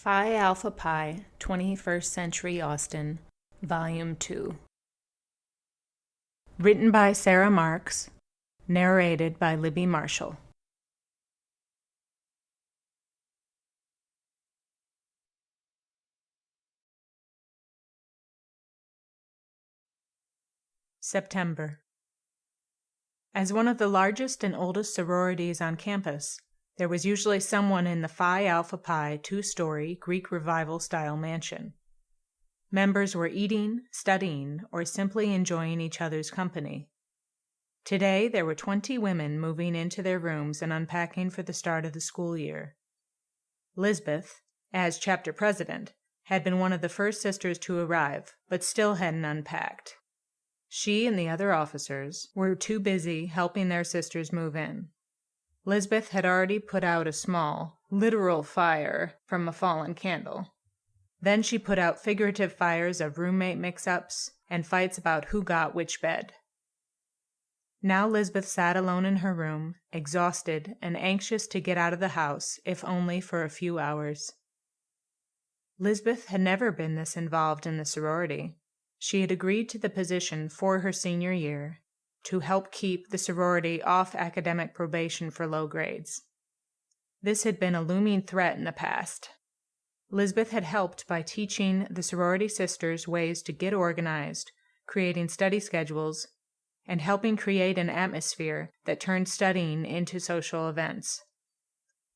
Phi Alpha Pi, 21st Century Austen, Volume 2. Written by Sara Marks, narrated by Libby Marshall. September. As one of the largest and oldest sororities on campus, there was usually someone in the Phi Alpha Pi two-story Greek Revival-style mansion. Members were eating, studying, or simply enjoying each other's company. Today, there were 20 women moving into their rooms and unpacking for the start of the school year. Lizbeth, as chapter president, had been one of the first sisters to arrive, but still hadn't unpacked. She and the other officers were too busy helping their sisters move in. Lizbeth had already put out a small, literal fire from a fallen candle. Then she put out figurative fires of roommate mix-ups and fights about who got which bed. Now Lizbeth sat alone in her room, exhausted and anxious to get out of the house, if only for a few hours. Lizbeth had never been this involved in the sorority. She had agreed to the position for her senior year to help keep the sorority off academic probation for low grades. This had been a looming threat in the past. Lizbeth had helped by teaching the sorority sisters ways to get organized, creating study schedules, and helping create an atmosphere that turned studying into social events.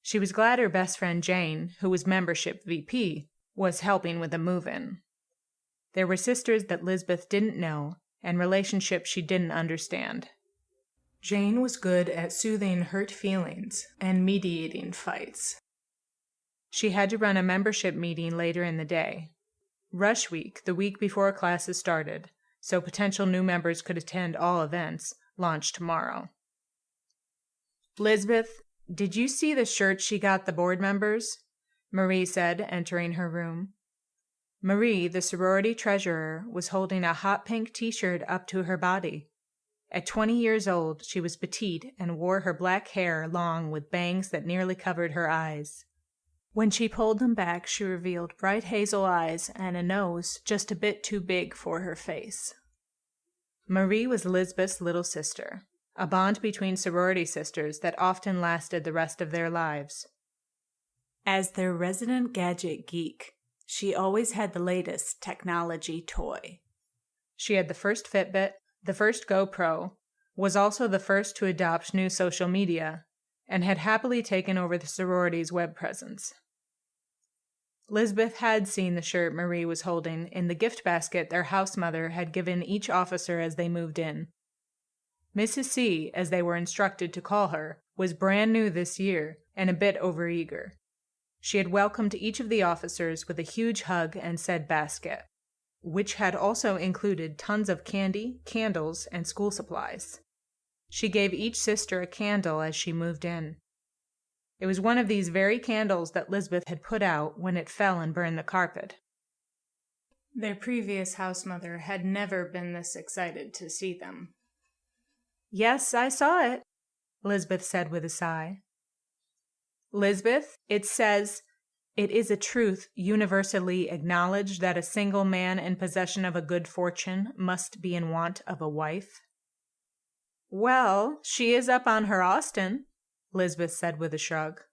She was glad her best friend Jane, who was membership VP, was helping with the move-in. There were sisters that Lizbeth didn't know and relationships she didn't understand. Jane was good at soothing hurt feelings and mediating fights. She had to run a membership meeting later in the day. Rush Week, the week before classes started, so potential new members could attend all events, launched tomorrow. "Lizbeth, did you see the shirt she got the board members?" Marie said, entering her room. Marie, the sorority treasurer, was holding a hot pink t-shirt up to her body. At 20 years old, she was petite and wore her black hair long with bangs that nearly covered her eyes. When she pulled them back, she revealed bright hazel eyes and a nose just a bit too big for her face. Marie was Lizbeth's little sister, a bond between sorority sisters that often lasted the rest of their lives. As their resident gadget geek, she always had the latest technology toy. She had the first Fitbit, the first GoPro, was also the first to adopt new social media, and had happily taken over the sorority's web presence. Lizbeth had seen the shirt Marie was holding in the gift basket their house mother had given each officer as they moved in. Mrs. C, as they were instructed to call her, was brand new this year and a bit overeager. She had welcomed each of the officers with a huge hug and said basket, which had also included tons of candy, candles, and school supplies. She gave each sister a candle as she moved in. It was one of these very candles that Lizbeth had put out when it fell and burned the carpet. Their previous house mother had never been this excited to see them. "Yes, I saw it," Lizbeth said with a sigh. "Lizbeth, it says, 'It is a truth universally acknowledged that a single man in possession of a good fortune must be in want of a wife.'" "Well, she is up on her Austen," Lizbeth said with a shrug.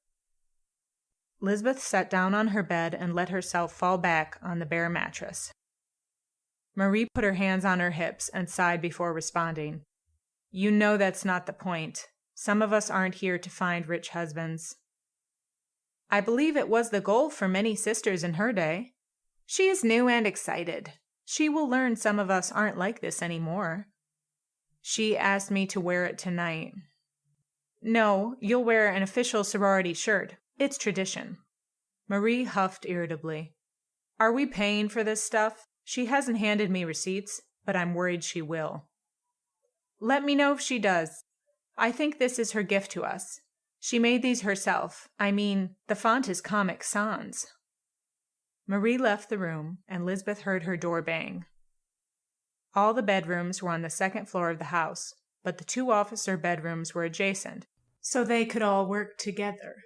Lizbeth sat down on her bed and let herself fall back on the bare mattress. Marie put her hands on her hips and sighed before responding. "You know that's not the point. Some of us aren't here to find rich husbands." "I believe it was the goal for many sisters in her day. She is new and excited. She will learn some of us aren't like this anymore." "She asked me to wear it tonight." "No, you'll wear an official sorority shirt. It's tradition." Marie huffed irritably. "Are we paying for this stuff? She hasn't handed me receipts, but I'm worried she will." "Let me know if she does. I think this is her gift to us. She made these herself. I mean, the font is Comic Sans." Marie left the room, and Lizbeth heard her door bang. All the bedrooms were on the second floor of the house, but the two officer bedrooms were adjacent, so they could all work together.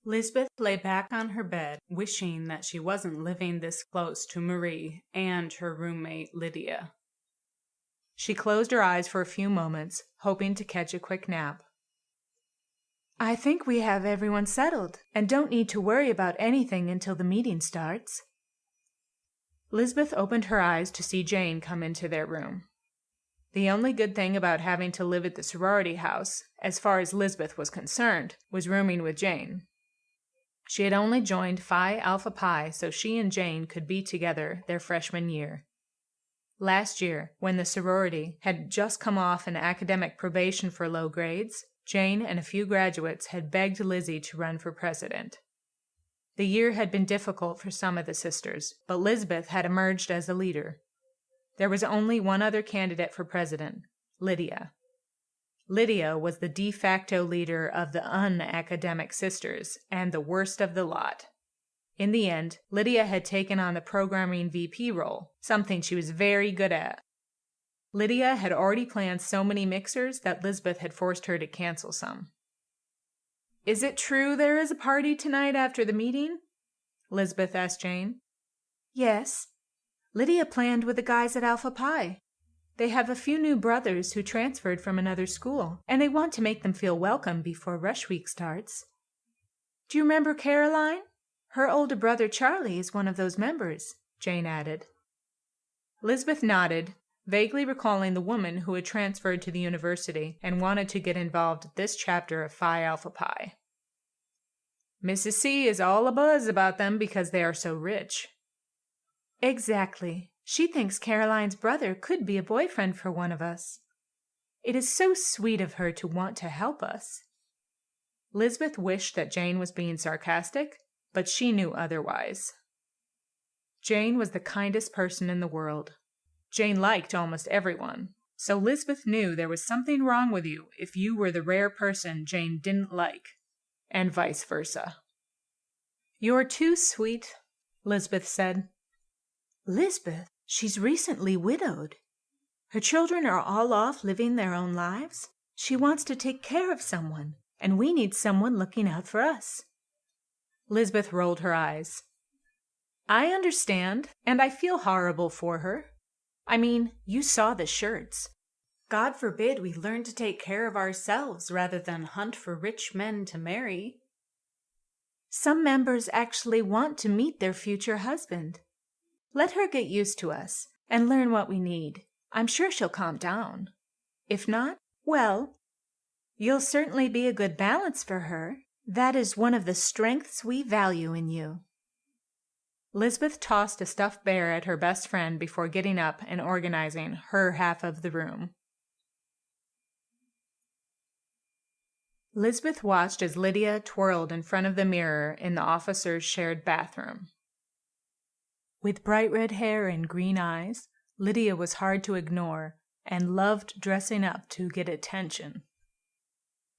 Lizbeth lay back on her bed, wishing that she wasn't living this close to Marie and her roommate Lydia. She closed her eyes for a few moments, hoping to catch a quick nap. I think we have everyone settled and don't need to worry about anything until the meeting starts. Lizbeth opened her eyes to see Jane come into their room. The only good thing about having to live at the sorority house, as far as Lizbeth was concerned, was rooming with Jane. She had only joined Phi Alpha Pi so she and Jane could be together their freshman year. Last year, when the sorority had just come off an academic probation for low grades, Jane and a few graduates had begged Lizzie to run for president. The year had been difficult for some of the sisters, but Lizbeth had emerged as a leader. There was only one other candidate for president, Lydia. Lydia was the de facto leader of the unacademic sisters and the worst of the lot. In the end, Lydia had taken on the programming VP role, something she was very good at. Lydia had already planned so many mixers that Lizbeth had forced her to cancel some. Is it true there is a party tonight after the meeting? Lizbeth asked Jane. Yes. Lydia planned with the guys at Alpha Pi. They have a few new brothers who transferred from another school, and they want to make them feel welcome before rush week starts. Do you remember Caroline? Her older brother Charlie is one of those members, Jane added. Lizbeth nodded, vaguely recalling the woman who had transferred to the university and wanted to get involved at this chapter of Phi Alpha Pi. Mrs. C is all abuzz about them because they are so rich. Exactly. She thinks Caroline's brother could be a boyfriend for one of us. It is so sweet of her to want to help us. Lizbeth wished that Jane was being sarcastic, but she knew otherwise. Jane was the kindest person in the world. Jane liked almost everyone, so Lizbeth knew there was something wrong with you if you were the rare person Jane didn't like, and vice versa. You're too sweet, Lizbeth said. Lizbeth, she's recently widowed. Her children are all off living their own lives. She wants to take care of someone, and we need someone looking out for us. Lizbeth rolled her eyes. I understand, and I feel horrible for her. I mean, you saw the shirts. God forbid we learn to take care of ourselves rather than hunt for rich men to marry. Some members actually want to meet their future husband. Let her get used to us and learn what we need. I'm sure she'll calm down. If not, well, you'll certainly be a good balance for her. That is one of the strengths we value in you. Lizbeth tossed a stuffed bear at her best friend before getting up and organizing her half of the room. Lizbeth watched as Lydia twirled in front of the mirror in the officers' shared bathroom. With bright red hair and green eyes, Lydia was hard to ignore and loved dressing up to get attention.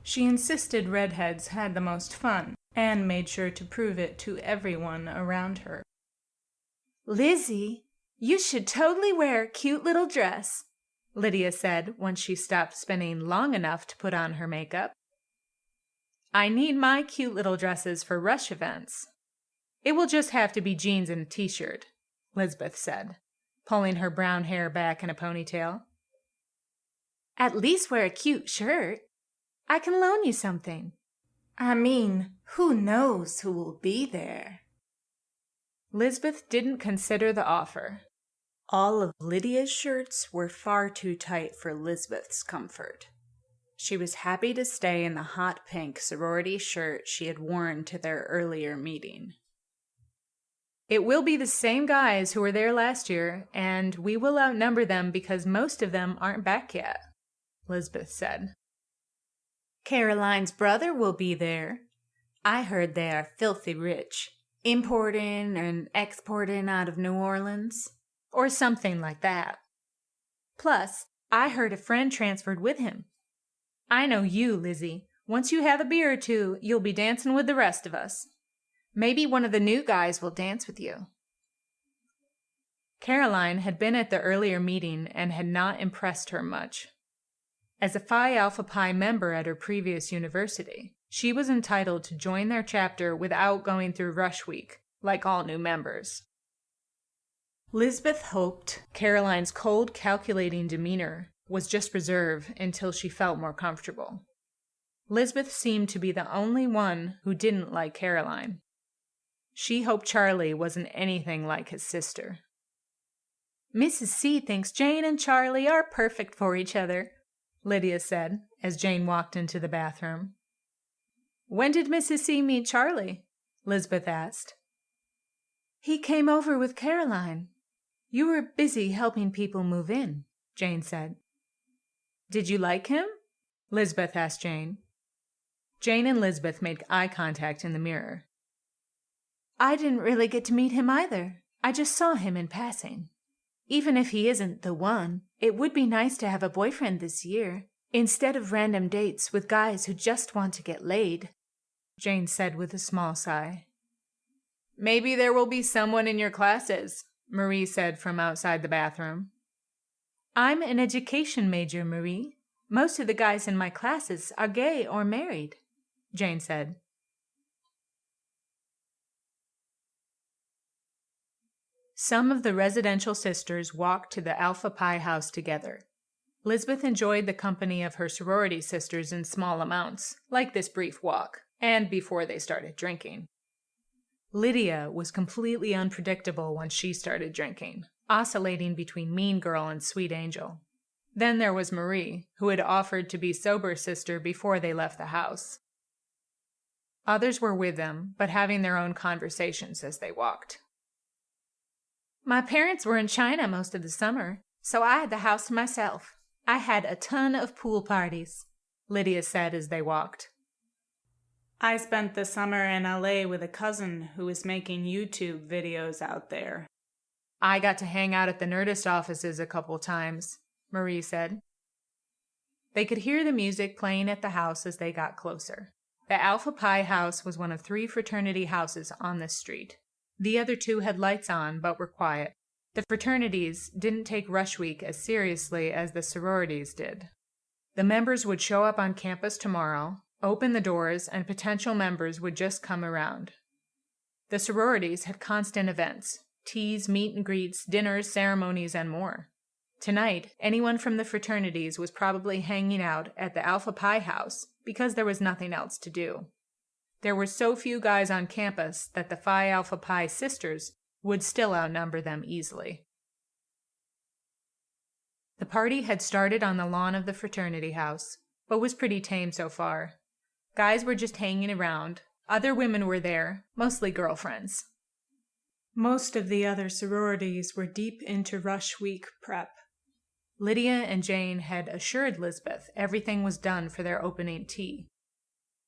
She insisted redheads had the most fun and made sure to prove it to everyone around her. Lizzie, you should totally wear a cute little dress, Lydia said once she stopped spinning long enough to put on her makeup. I need my cute little dresses for rush events. It will just have to be jeans and a t-shirt, Lizbeth said, pulling her brown hair back in a ponytail. At least wear a cute shirt. I can loan you something. I mean, who knows who will be there? Lizbeth didn't consider the offer. All of Lydia's shirts were far too tight for Lizbeth's comfort. She was happy to stay in the hot pink sorority shirt she had worn to their earlier meeting. It will be the same guys who were there last year, and we will outnumber them because most of them aren't back yet, Lizbeth said. Caroline's brother will be there. I heard they are filthy rich, importing and exporting out of New Orleans, or something like that. Plus, I heard a friend transferred with him. I know you, Lizzie. Once you have a beer or two, you'll be dancing with the rest of us. Maybe one of the new guys will dance with you. Caroline had been at the earlier meeting and had not impressed her much. As a Phi Alpha Pi member at her previous university, She was entitled to join their chapter without going through rush week, like all new members. Lizbeth hoped Caroline's cold, calculating demeanor was just reserve until she felt more comfortable. Lizbeth seemed to be the only one who didn't like Caroline. She hoped Charlie wasn't anything like his sister. "Mrs. C thinks Jane and Charlie are perfect for each other," Lydia said as Jane walked into the bathroom. "When did Mrs. C meet Charlie?" Lizbeth asked. "He came over with Caroline. You were busy helping people move in," Jane said. "Did you like him?" Lizbeth asked Jane. Jane and Lizbeth made eye contact in the mirror. "I didn't really get to meet him either. I just saw him in passing. Even if he isn't the one, it would be nice to have a boyfriend this year, instead of random dates with guys who just want to get laid," Jane said with a small sigh. "Maybe there will be someone in your classes," Marie said from outside the bathroom. "I'm an education major, Marie. Most of the guys in my classes are gay or married," Jane said. Some of the residential sisters walked to the Alpha Pi house together. Lizbeth enjoyed the company of her sorority sisters in small amounts, like this brief walk, and before they started drinking. Lydia was completely unpredictable when she started drinking, oscillating between mean girl and sweet angel. Then there was Marie, who had offered to be sober sister before they left the house. Others were with them, but having their own conversations as they walked. "My parents were in China most of the summer, so I had the house to myself. I had a ton of pool parties," Lydia said as they walked. "I spent the summer in LA with a cousin who was making YouTube videos out there." "I got to hang out at the Nerdist offices a couple times," Marie said. They could hear the music playing at the house as they got closer. The Alpha Pi house was one of 3 fraternity houses on this street. The other 2 had lights on but were quiet. The fraternities didn't take rush week as seriously as the sororities did. The members would show up on campus tomorrow, open the doors, and potential members would just come around. The sororities had constant events: teas, meet and greets, dinners, ceremonies, and more. Tonight, anyone from the fraternities was probably hanging out at the Alpha Pi house because there was nothing else to do. There were so few guys on campus that the Phi Alpha Pi sisters would still outnumber them easily. The party had started on the lawn of the fraternity house, but was pretty tame so far. Guys were just hanging around. Other women were there, mostly girlfriends. Most of the other sororities were deep into rush week prep. Lydia and Jane had assured Lizbeth everything was done for their opening tea.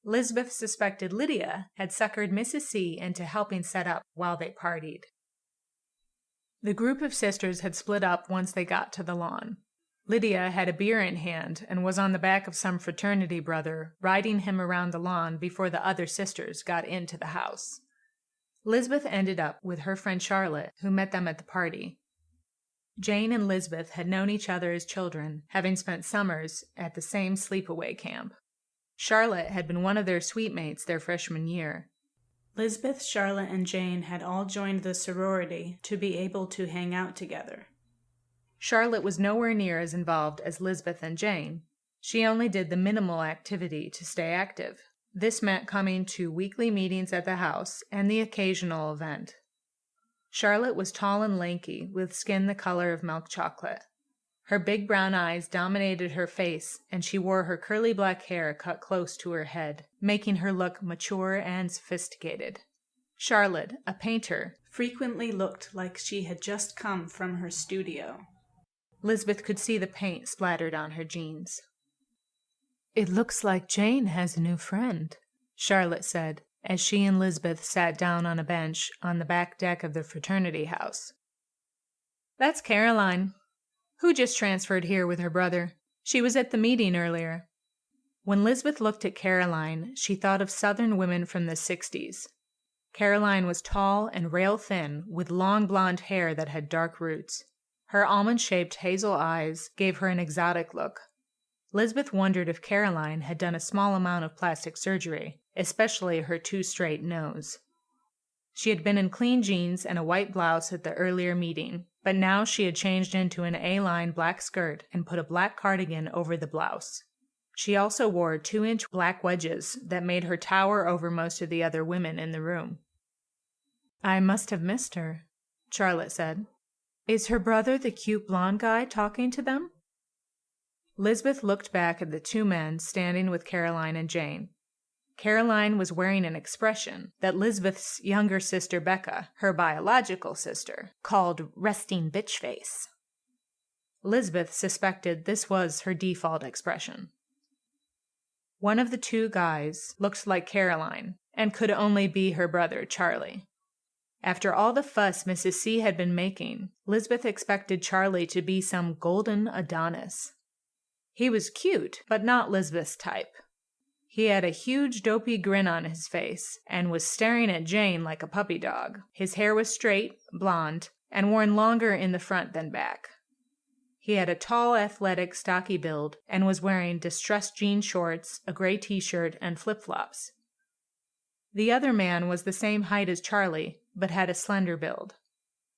Lizbeth suspected Lydia had suckered Mrs. C into helping set up while they partied. The group of sisters had split up once they got to the lawn. Lydia had a beer in hand and was on the back of some fraternity brother, riding him around the lawn before the other sisters got into the house. Lizbeth ended up with her friend Charlotte, who met them at the party. Jane and Lizbeth had known each other as children, having spent summers at the same sleepaway camp. Charlotte had been one of their suite mates their freshman year. Lizbeth, Charlotte, and Jane had all joined the sorority to be able to hang out together. Charlotte was nowhere near as involved as Lizbeth and Jane. She only did the minimal activity to stay active. This meant coming to weekly meetings at the house and the occasional event. Charlotte was tall and lanky, with skin the color of milk chocolate. Her big brown eyes dominated her face, and she wore her curly black hair cut close to her head, making her look mature and sophisticated. Charlotte, a painter, frequently looked like she had just come from her studio. Lizbeth could see the paint splattered on her jeans. "It looks like Jane has a new friend," Charlotte said, as she and Lizbeth sat down on a bench on the back deck of the fraternity house. "That's Caroline, who just transferred here with her brother. She was at the meeting earlier." When Lizbeth looked at Caroline, she thought of Southern women from the 60s. Caroline was tall and rail-thin, with long blonde hair that had dark roots. Her almond-shaped hazel eyes gave her an exotic look. Lizbeth wondered if Caroline had done a small amount of plastic surgery, especially her too straight nose. She had been in clean jeans and a white blouse at the earlier meeting, but now she had changed into an A-line black skirt and put a black cardigan over the blouse. She also wore 2-inch black wedges that made her tower over most of the other women in the room. "I must have missed her," Charlotte said. "Is her brother the cute blonde guy talking to them?" Lizbeth looked back at the two men standing with Caroline and Jane. Caroline was wearing an expression that Lizbeth's younger sister Becca, her biological sister, called resting bitch face. Lizbeth suspected this was her default expression. One of the two guys looked like Caroline and could only be her brother, Charlie. After all the fuss Mrs. C had been making, Lizbeth expected Charlie to be some golden Adonis. He was cute, but not Lizbeth's type. He had a huge dopey grin on his face and was staring at Jane like a puppy dog. His hair was straight, blonde, and worn longer in the front than back. He had a tall, athletic, stocky build and was wearing distressed jean shorts, a gray t-shirt, and flip-flops. The other man was the same height as Charlie, but had a slender build.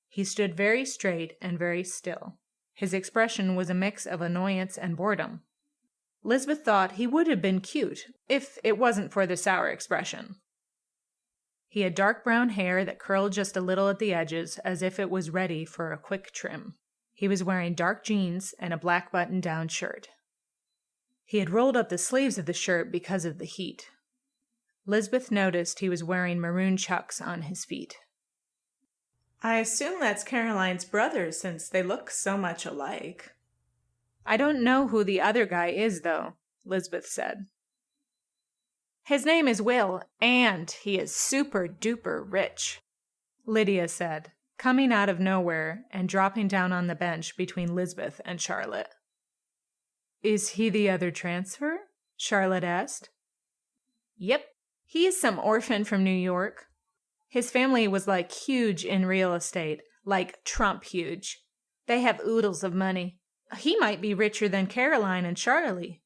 He stood very straight and very still. His expression was a mix of annoyance and boredom. Lizbeth thought he would have been cute if it wasn't for the sour expression. He had dark brown hair that curled just a little at the edges as if it was ready for a quick trim. He was wearing dark jeans and a black button-down shirt. He had rolled up the sleeves of the shirt because of the heat. Lizbeth noticed he was wearing maroon chucks on his feet. "I assume that's Caroline's brother since they look so much alike." "I don't know who the other guy is, though," Lizbeth said. "His name is Wil, and he is super-duper rich," Lydia said, coming out of nowhere and dropping down on the bench between Lizbeth and Charlotte. "Is he the other transfer?" Charlotte asked. "Yep, he is some orphan from New York. His family was like huge in real estate, like Trump huge. They have oodles of money. He might be richer than Caroline and Charlie.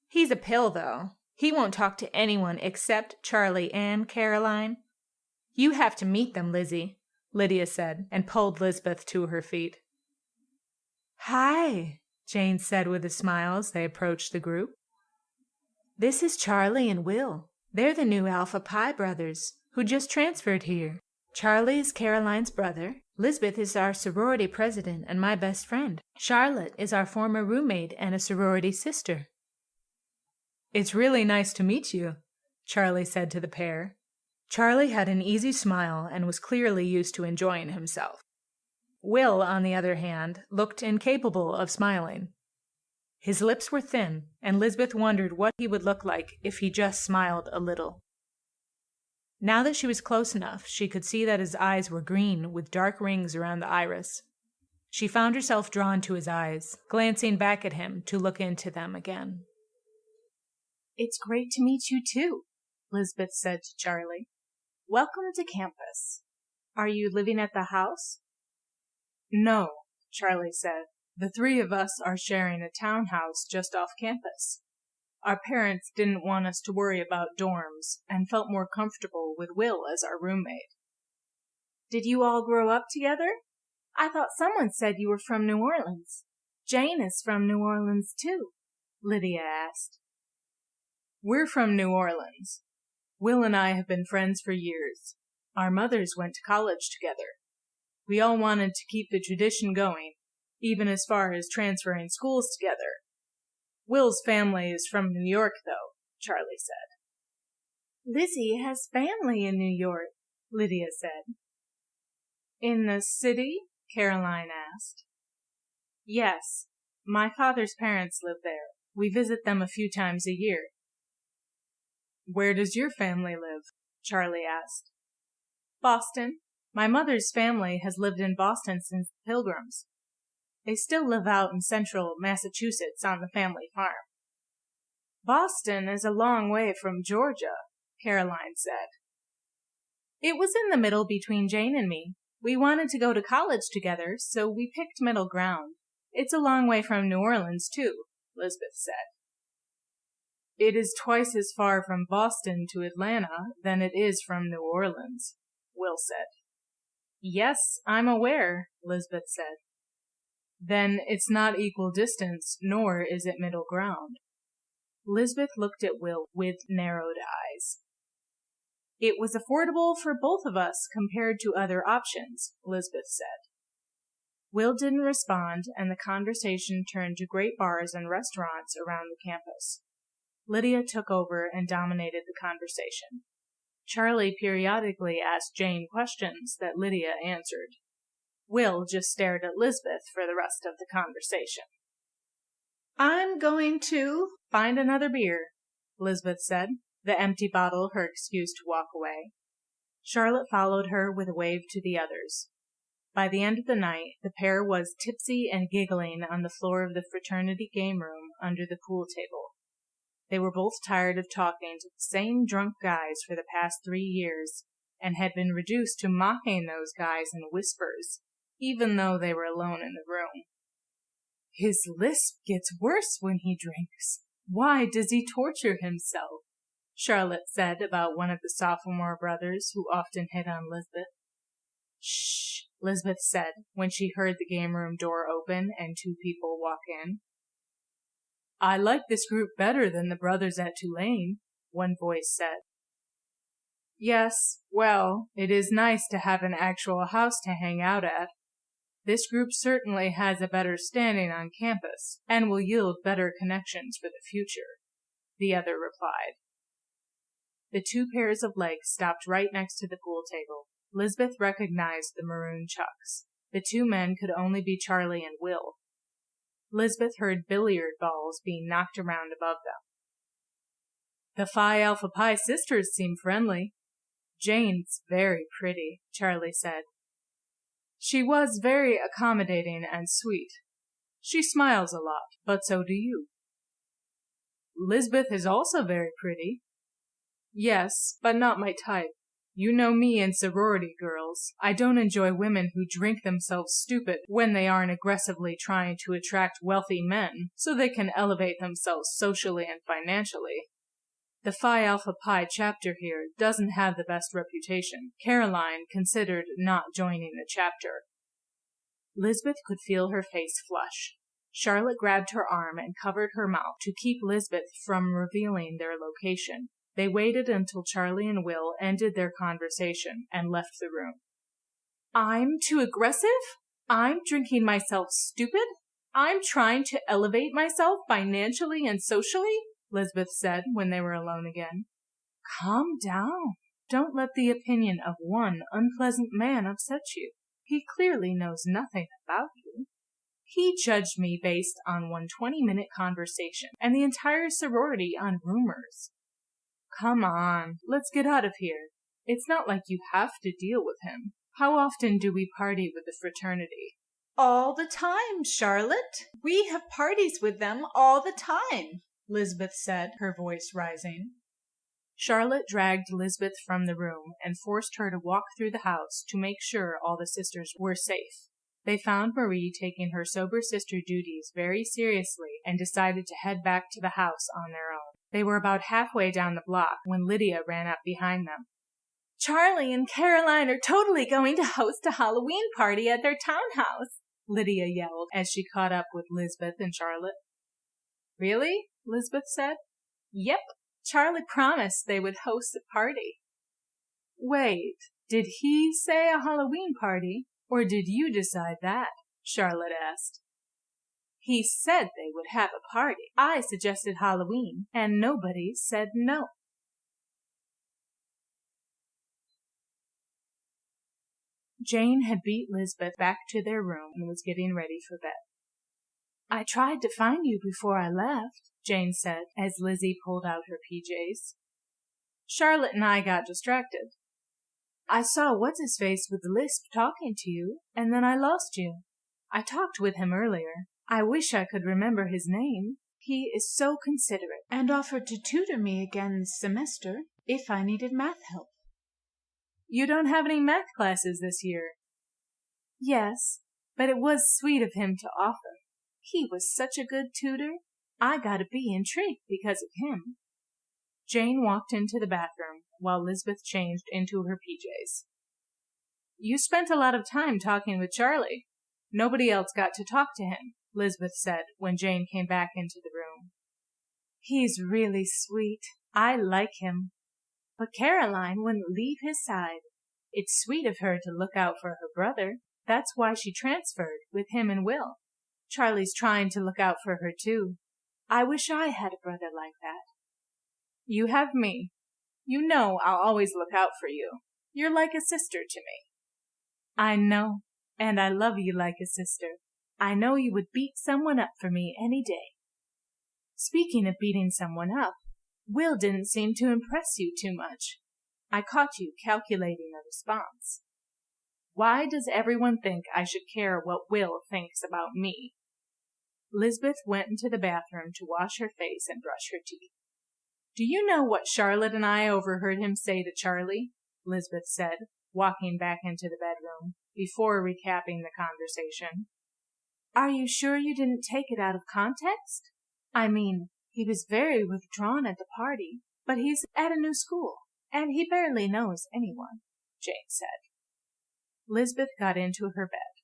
He's a pill, though. He won't talk to anyone except Charlie and Caroline. You have to meet them, Lizzie," Lydia said, and pulled Lizbeth to her feet. "Hi," Jane said with a smile as they approached the group. "This is Charlie and Wil. They're the new Alpha Pi brothers who just transferred here. Charlie is Caroline's brother. Lizbeth is our sorority president and my best friend. Charlotte is our former roommate and a sorority sister." "It's really nice to meet you," Charlie said to the pair. Charlie had an easy smile and was clearly used to enjoying himself. Wil, on the other hand, looked incapable of smiling. His lips were thin, and Lizbeth wondered what he would look like if he just smiled a little. Now that she was close enough, she could see that his eyes were green with dark rings around the iris. She found herself drawn to his eyes, glancing back at him to look into them again. "It's great to meet you too," Lizbeth said to Charlie. "Welcome to campus. Are you living at the house?" "No," Charlie said. "The three of us are sharing a townhouse just off campus. Our parents didn't want us to worry about dorms and felt more comfortable with Wil as our roommate." "Did you all grow up together? I thought someone said you were from New Orleans. Jane is from New Orleans too," Lydia asked. "We're from New Orleans. Wil and I have been friends for years. Our mothers went to college together. We all wanted to keep the tradition going, even as far as transferring schools together. Wil's family is from New York, though," Charlie said. "Lizzie has family in New York," Lydia said. "In the city?" Caroline asked. "Yes. My father's parents live there. We visit them a few times a year." "Where does your family live?" Charlie asked. "Boston. My mother's family has lived in Boston since the Pilgrims. They still live out in central Massachusetts on the family farm." "Boston is a long way from Georgia," Caroline said. "It was in the middle between Jane and me. We wanted to go to college together, so we picked middle ground. It's a long way from New Orleans, too," Lizbeth said. It is twice as far from Boston to Atlanta than it is from New Orleans, Wil said. Yes, I'm aware, Lizbeth said. Then it's not equal distance, nor is it middle ground. Lizbeth looked at Wil with narrowed eyes. It was affordable for both of us compared to other options, Lizbeth said. Wil didn't respond, and the conversation turned to great bars and restaurants around the campus. Lydia took over and dominated the conversation. Charlie periodically asked Jane questions that Lydia answered. Wil just stared at Lizbeth for the rest of the conversation. I'm going to find another beer, Lizbeth said, the empty bottle her excuse to walk away. Charlotte followed her with a wave to the others. By the end of the night, the pair was tipsy and giggling on the floor of the fraternity game room under the pool table. They were both tired of talking to the same drunk guys for the past 3 years, and had been reduced to mocking those guys in whispers, even though they were alone in the room. His lisp gets worse when he drinks. Why does he torture himself? Charlotte said about one of the sophomore brothers who often hit on Lizbeth. Shh, Lizbeth said when she heard the game room door open and 2 people walk in. I like this group better than the brothers at Tulane, one voice said. Yes, well, it is nice to have an actual house to hang out at. This group certainly has a better standing on campus, and will yield better connections for the future, the other replied. The 2 pairs of legs stopped right next to the pool table. Lizbeth recognized the maroon chucks. The 2 men could only be Charlie and Wil. Lizbeth heard billiard balls being knocked around above them. The Phi Alpha Pi sisters seem friendly. Jane's very pretty, Charlie said. She was very accommodating and sweet. She smiles a lot, but so do you. Lizbeth is also very pretty. Yes, but not my type. You know me and sorority girls. I don't enjoy women who drink themselves stupid when they aren't aggressively trying to attract wealthy men so they can elevate themselves socially and financially. The Phi Alpha Pi chapter here doesn't have the best reputation. Caroline considered not joining the chapter. Lizbeth could feel her face flush. Charlotte grabbed her arm and covered her mouth to keep Lizbeth from revealing their location. They waited until Charlie and Wil ended their conversation and left the room. I'm too aggressive? I'm drinking myself stupid? I'm trying to elevate myself financially and socially? Lizbeth said when they were alone again. Calm down. Don't let the opinion of one unpleasant man upset you. He clearly knows nothing about you. He judged me based on one 20-minute conversation and the entire sorority on rumors. Come on, let's get out of here. It's not like you have to deal with him. How often do we party with the fraternity? All the time, Charlotte. We have parties with them all the time, Lizbeth said, her voice rising. Charlotte dragged Lizbeth from the room and forced her to walk through the house to make sure all the sisters were safe. They found Marie taking her sober sister duties very seriously and decided to head back to the house on their own. They were about halfway down the block when Lydia ran up behind them. Charlie and Caroline are totally going to host a Halloween party at their townhouse, Lydia yelled as she caught up with Lizbeth and Charlotte. Really? Lizbeth said. Yep. Charlie promised they would host a party. Wait, did he say a Halloween party, or did you decide that? Charlotte asked. He said they would have a party. I suggested Halloween, and nobody said no. Jane had beat Lizbeth back to their room and was getting ready for bed. I tried to find you before I left, Jane said as Lizzie pulled out her PJs. Charlotte and I got distracted. I saw what's-his-face with the lisp talking to you, and then I lost you. I talked with him earlier. I wish I could remember his name. He is so considerate and offered to tutor me again this semester if I needed math help. You don't have any math classes this year. Yes, but it was sweet of him to offer. He was such a good tutor. I got a B in trig because of him. Jane walked into the bathroom while Lizbeth changed into her PJs. You spent a lot of time talking with Charlie. Nobody else got to talk to him, Lizbeth said when Jane came back into the room. He's really sweet. I like him. But Caroline wouldn't leave his side. It's sweet of her to look out for her brother. That's why she transferred with him and Wil. Charlie's trying to look out for her, too. I wish I had a brother like that. You have me. You know I'll always look out for you. You're like a sister to me. I know, and I love you like a sister. I know you would beat someone up for me any day. Speaking of beating someone up, Wil didn't seem to impress you too much. I caught you calculating a response. Why does everyone think I should care what Wil thinks about me? Lizbeth went into the bathroom to wash her face and brush her teeth. Do you know what Charlotte and I overheard him say to Charlie? Lizbeth said, walking back into the bedroom, before recapping the conversation. Are you sure you didn't take it out of context? I mean, he was very withdrawn at the party, but he's at a new school, and he barely knows anyone, Jane said. Lizbeth got into her bed.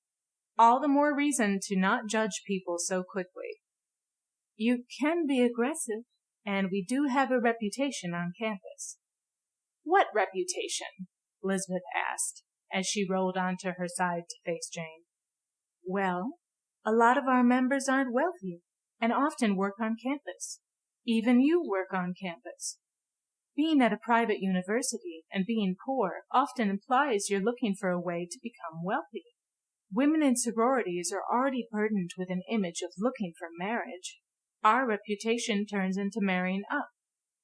All the more reason to not judge people so quickly. You can be aggressive, and we do have a reputation on campus. What reputation? Lizbeth asked, as she rolled onto her side to face Jane. Well, a lot of our members aren't wealthy, and often work on campus. Even you work on campus. Being at a private university and being poor often implies you're looking for a way to become wealthy. Women in sororities are already burdened with an image of looking for marriage. Our reputation turns into marrying up.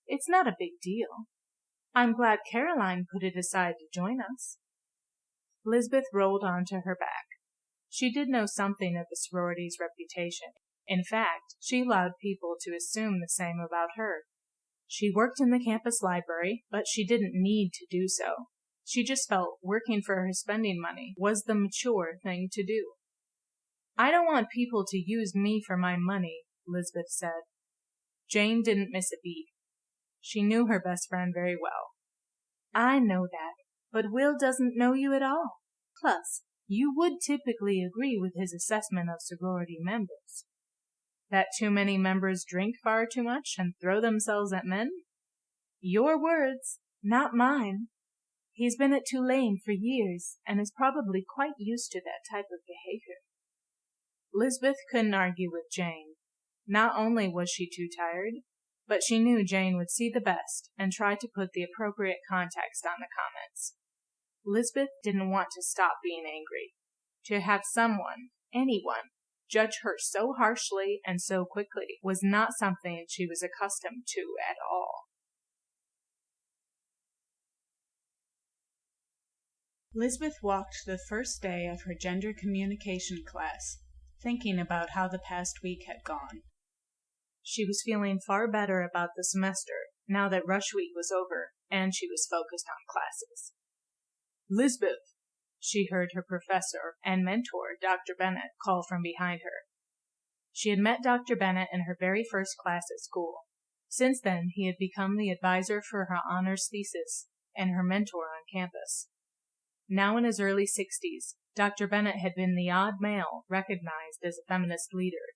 It's not a big deal. I'm glad Caroline put it aside to join us. Lizbeth rolled onto her back. She did know something of the sorority's reputation. In fact, she allowed people to assume the same about her. She worked in the campus library, but she didn't need to do so. She just felt working for her spending money was the mature thing to do. I don't want people to use me for my money, Lizbeth said. Jane didn't miss a beat. She knew her best friend very well. I know that, but Wil doesn't know you at all. Plus, you would typically agree with his assessment of sorority members. That too many members drink far too much and throw themselves at men? Your words, not mine. He's been at Tulane for years and is probably quite used to that type of behavior. Lizbeth couldn't argue with Jane. Not only was she too tired, but she knew Jane would see the best and try to put the appropriate context on the comments. Lizbeth didn't want to stop being angry. To have someone, anyone, judge her so harshly and so quickly was not something she was accustomed to at all. Lizbeth walked the first day of her gender communication class, thinking about how the past week had gone. She was feeling far better about the semester now that rush week was over and she was focused on classes. Lizbeth, she heard her professor and mentor, Dr. Bennett, call from behind her. She had met Dr. Bennett in her very first class at school. Since then, he had become the advisor for her honors thesis and her mentor on campus. Now in his early 60s, Dr. Bennett had been the odd male recognized as a feminist leader.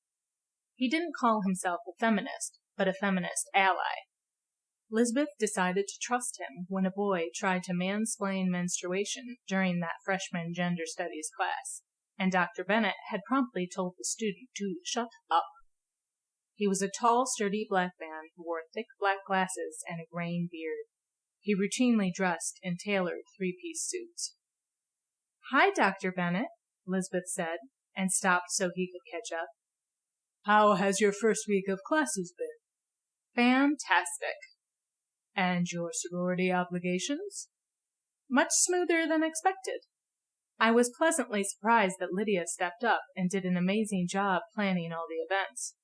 He didn't call himself a feminist, but a feminist ally. Lizbeth decided to trust him when a boy tried to mansplain menstruation during that freshman gender studies class, and Dr. Bennett had promptly told the student to shut up. He was a tall, sturdy black man who wore thick black glasses and a graying beard. He routinely dressed in tailored three-piece suits. Hi, Dr. Bennett, Lizbeth said, and stopped so he could catch up. How has your first week of classes been? Fantastic. And your sorority obligations? Much smoother than expected. I was pleasantly surprised that Lydia stepped up and did an amazing job planning all the events.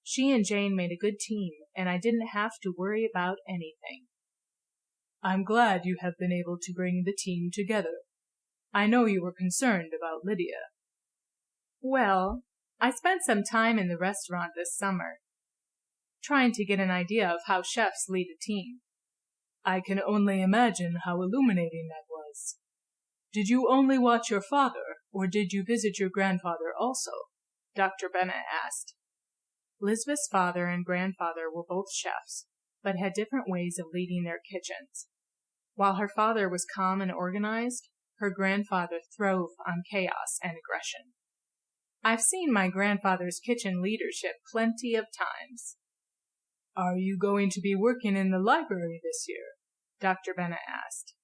She and Jane made a good team, and I didn't have to worry about anything. I'm glad you have been able to bring the team together. I know you were concerned about Lydia. Well, I spent some time in the restaurant this summer. trying to get an idea of how chefs lead a team. I can only imagine how illuminating that was. Did you only watch your father, or did you visit your grandfather also? Dr. Bennet asked. Lizbeth's father and grandfather were both chefs, but had different ways of leading their kitchens. While her father was calm and organized, her grandfather throve on chaos and aggression. I've seen my grandfather's kitchen leadership plenty of times. Are you going to be working in the library this year? Dr. Bennet asked.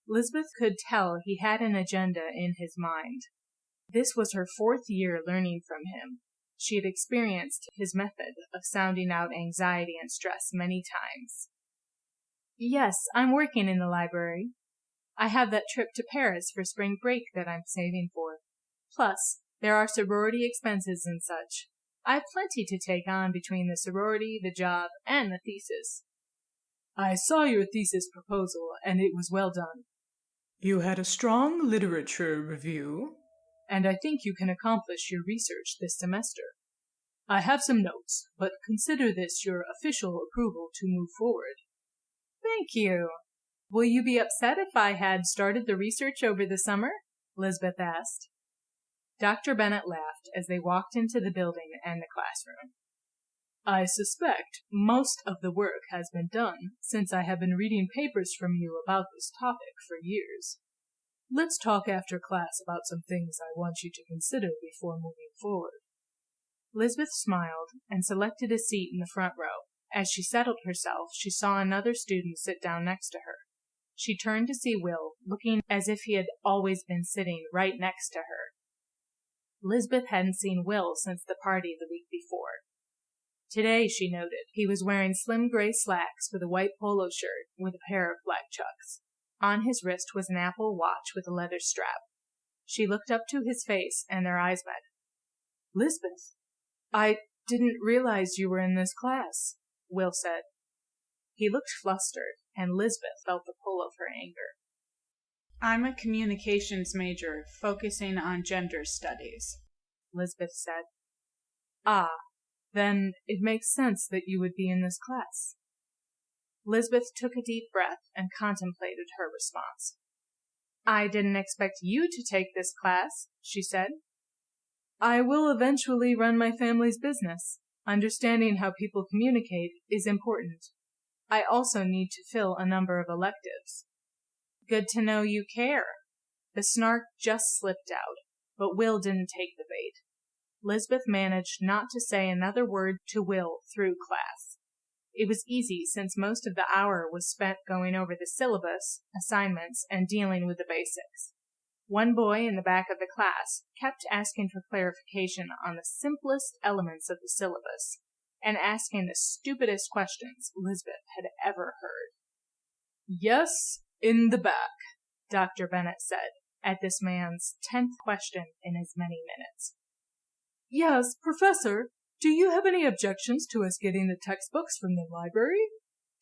Lizbeth could tell he had an agenda in his mind. This was her 4th year learning from him. She had experienced his method of sounding out anxiety and stress many times. Yes, I'm working in the library. I have that trip to Paris for spring break that I'm saving for. Plus, there are sorority expenses and such. I have plenty to take on between the sorority, the job, and the thesis. I saw your thesis proposal, and it was well done. You had a strong literature review, and I think you can accomplish your research this semester. I have some notes, but consider this your official approval to move forward. Thank you. Will you be upset if I had started the research over the summer? Lizbeth asked. Dr. Bennet laughed as they walked into the building and the classroom. I suspect most of the work has been done since I have been reading papers from you about this topic for years. Let's talk after class about some things I want you to consider before moving forward. Lizbeth smiled and selected a seat in the front row. As she settled herself, she saw another student sit down next to her. She turned to see Wil, looking as if he had always been sitting right next to her. Lizbeth hadn't seen Wil since the party the week before. Today, she noted, he was wearing slim gray slacks with a white polo shirt with a pair of black chucks. On his wrist was an Apple Watch with a leather strap. She looked up to his face, and their eyes met. Lizbeth, I didn't realize you were in this class, Wil said. He looked flustered, and Lizbeth felt the pull of her anger. I'm a communications major, focusing on gender studies, Lizbeth said. Ah, then it makes sense that you would be in this class. Lizbeth took a deep breath and contemplated her response. I didn't expect you to take this class, she said. I will eventually run my family's business. Understanding how people communicate is important. I also need to fill a number of electives. Good to know you care. The snark just slipped out, but Wil didn't take the bait. Lizbeth managed not to say another word to Wil through class. It was easy since most of the hour was spent going over the syllabus, assignments, and dealing with the basics. One boy in the back of the class kept asking for clarification on the simplest elements of the syllabus, and asking the stupidest questions Lizbeth had ever heard. Yes, in the back, Dr. Bennet said, at this man's 10th question in as many minutes. Yes, Professor, do you have any objections to us getting the textbooks from the library?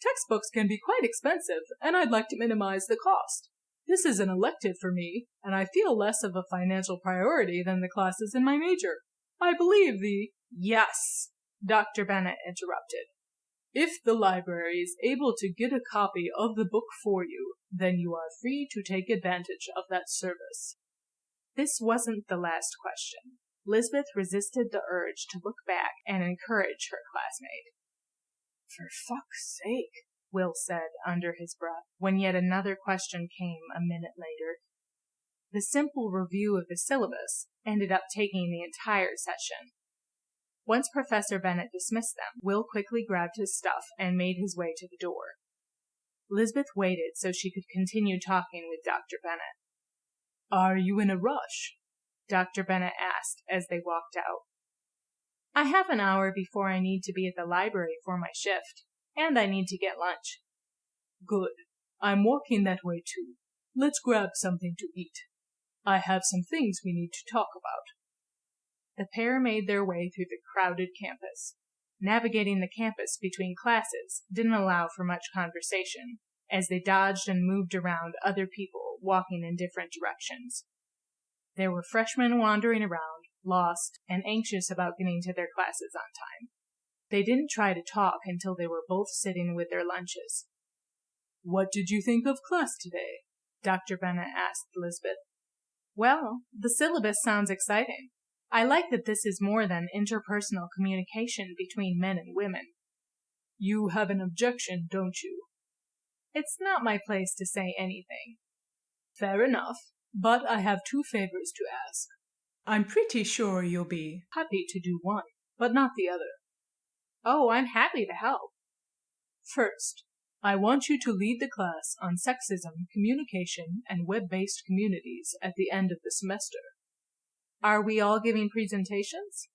Textbooks can be quite expensive, and I'd like to minimize the cost. This is an elective for me, and I feel less of a financial priority than the classes in my major. I believe the— Yes, Dr. Bennet interrupted. If the library is able to get a copy of the book for you, then you are free to take advantage of that service. This wasn't the last question. Lizbeth resisted the urge to look back and encourage her classmate. For fuck's sake, Wil said under his breath, when yet another question came a minute later. The simple review of the syllabus ended up taking the entire session. Once Professor Bennet dismissed them, Wil quickly grabbed his stuff and made his way to the door. Lizbeth waited so she could continue talking with Dr. Bennet. Are you in a rush? Dr. Bennet asked as they walked out. I have an hour before I need to be at the library for my shift, and I need to get lunch. Good. I'm walking that way too. Let's grab something to eat. I have some things we need to talk about. The pair made their way through the crowded campus. Navigating the campus between classes didn't allow for much conversation, as they dodged and moved around other people walking in different directions. There were freshmen wandering around, lost, and anxious about getting to their classes on time. They didn't try to talk until they were both sitting with their lunches. "What did you think of class today?" Dr. Bennet asked Lizbeth. Well, the syllabus sounds exciting. I like that this is more than interpersonal communication between men and women. "You have an objection, don't you?" It's not my place to say anything. "Fair enough, but I have 2 favors to ask." I'm pretty sure you'll be "Happy to do one, but not the other." Oh, I'm happy to help. "First, I want you to lead the class on sexism, communication, and web-based communities at the end of the semester." Are we all giving presentations?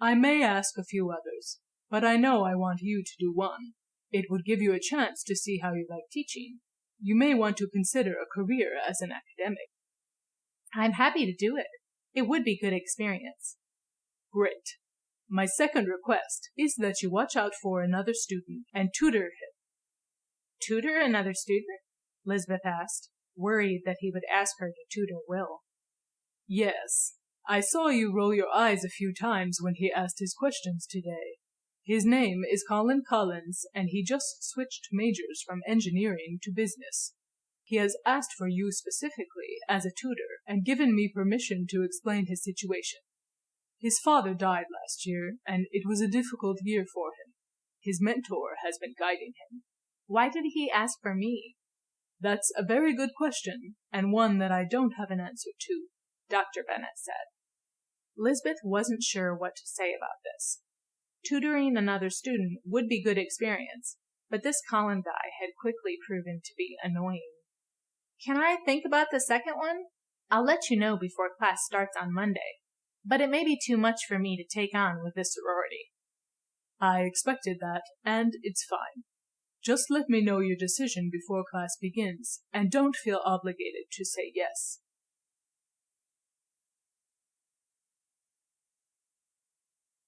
"I may ask a few others, but I know I want you to do one. It would give you a chance to see how you like teaching. You may want to consider a career as an academic." I'm happy to do it. It would be good experience. "Great. My second request is that you watch out for another student and tutor him." Tutor another student? Lizbeth asked, worried that he would ask her to tutor Wil. "Yes. I saw you roll your eyes a few times when he asked his questions today. His name is Colin Collins, and he just switched majors from engineering to business. He has asked for you specifically as a tutor and given me permission to explain his situation. His father died last year, and it was a difficult year for him. His mentor has been guiding him." Why did he ask for me? "That's a very good question, and one that I don't have an answer to," Dr. Bennet said. Lizbeth wasn't sure what to say about this. Tutoring another student would be good experience, but this Colin guy had quickly proven to be annoying. Can I think about the second one? I'll let you know before class starts on Monday, but it may be too much for me to take on with this sorority. "I expected that, and it's fine. Just let me know your decision before class begins, and don't feel obligated to say yes."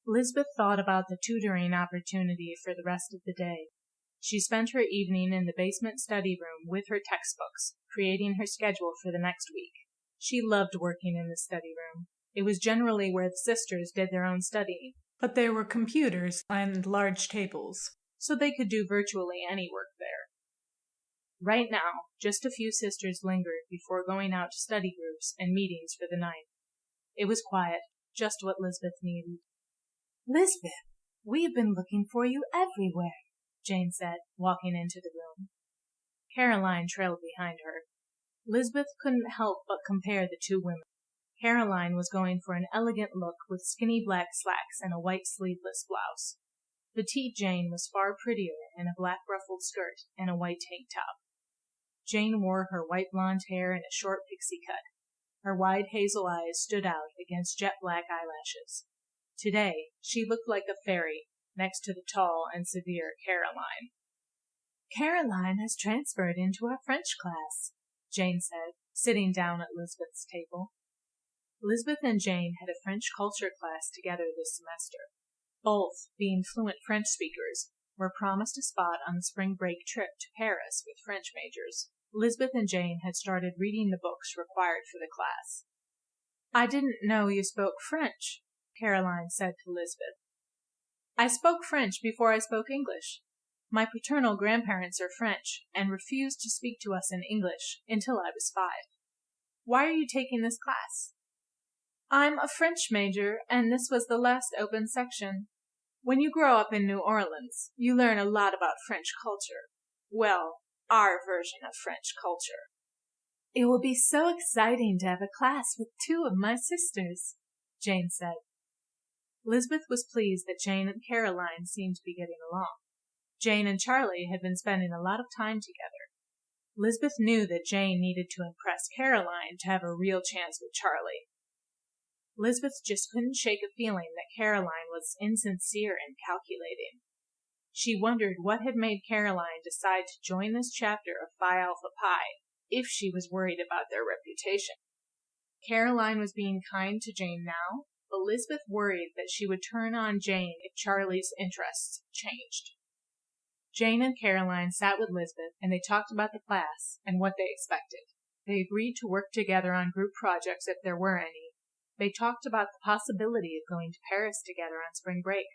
Lizbeth thought about the tutoring opportunity for the rest of the day. She spent her evening in the basement study room with her textbooks, creating her schedule for the next week. She loved working in the study room. It was generally where the sisters did their own studying, but there were computers and large tables, so they could do virtually any work there. Right now, just a few sisters lingered before going out to study groups and meetings for the night. It was quiet, just what Lizbeth needed. "Lizbeth, we've been looking for you everywhere," Jane said, walking into the room. Caroline trailed behind her. Lizbeth couldn't help but compare the two women. Caroline was going for an elegant look with skinny black slacks and a white sleeveless blouse. Petite Jane was far prettier in a black ruffled skirt and a white tank top. Jane wore her white blonde hair in a short pixie cut. Her wide hazel eyes stood out against jet black eyelashes. Today, she looked like a fairy next to the tall and severe Caroline. "Caroline has transferred into our French class," Jane said, sitting down at Lizbeth's table. Lizbeth and Jane had a French culture class together this semester. Both, being fluent French speakers, were promised a spot on the spring break trip to Paris with French majors. Lizbeth and Jane had started reading the books required for the class. "I didn't know you spoke French," Caroline said to Lizbeth. "I spoke French before I spoke English. My paternal grandparents are French and refused to speak to us in English until I was 5. Why are you taking this class?" "I'm a French major, and this was the last open section. When you grow up in New Orleans, you learn a lot about French culture. Well, our version of French culture." "It will be so exciting to have a class with 2 of my sisters," Jane said. Lizbeth was pleased that Jane and Caroline seemed to be getting along. Jane and Charlie had been spending a lot of time together. Lizbeth knew that Jane needed to impress Caroline to have a real chance with Charlie. Lizbeth just couldn't shake a feeling that Caroline was insincere and calculating. She wondered what had made Caroline decide to join this chapter of Phi Alpha Pi if she was worried about their reputation. Caroline was being kind to Jane now, but Lizbeth worried that she would turn on Jane if Charlie's interests changed. Jane and Caroline sat with Lizbeth, and they talked about the class and what they expected. They agreed to work together on group projects if there were any. They talked about the possibility of going to Paris together on spring break.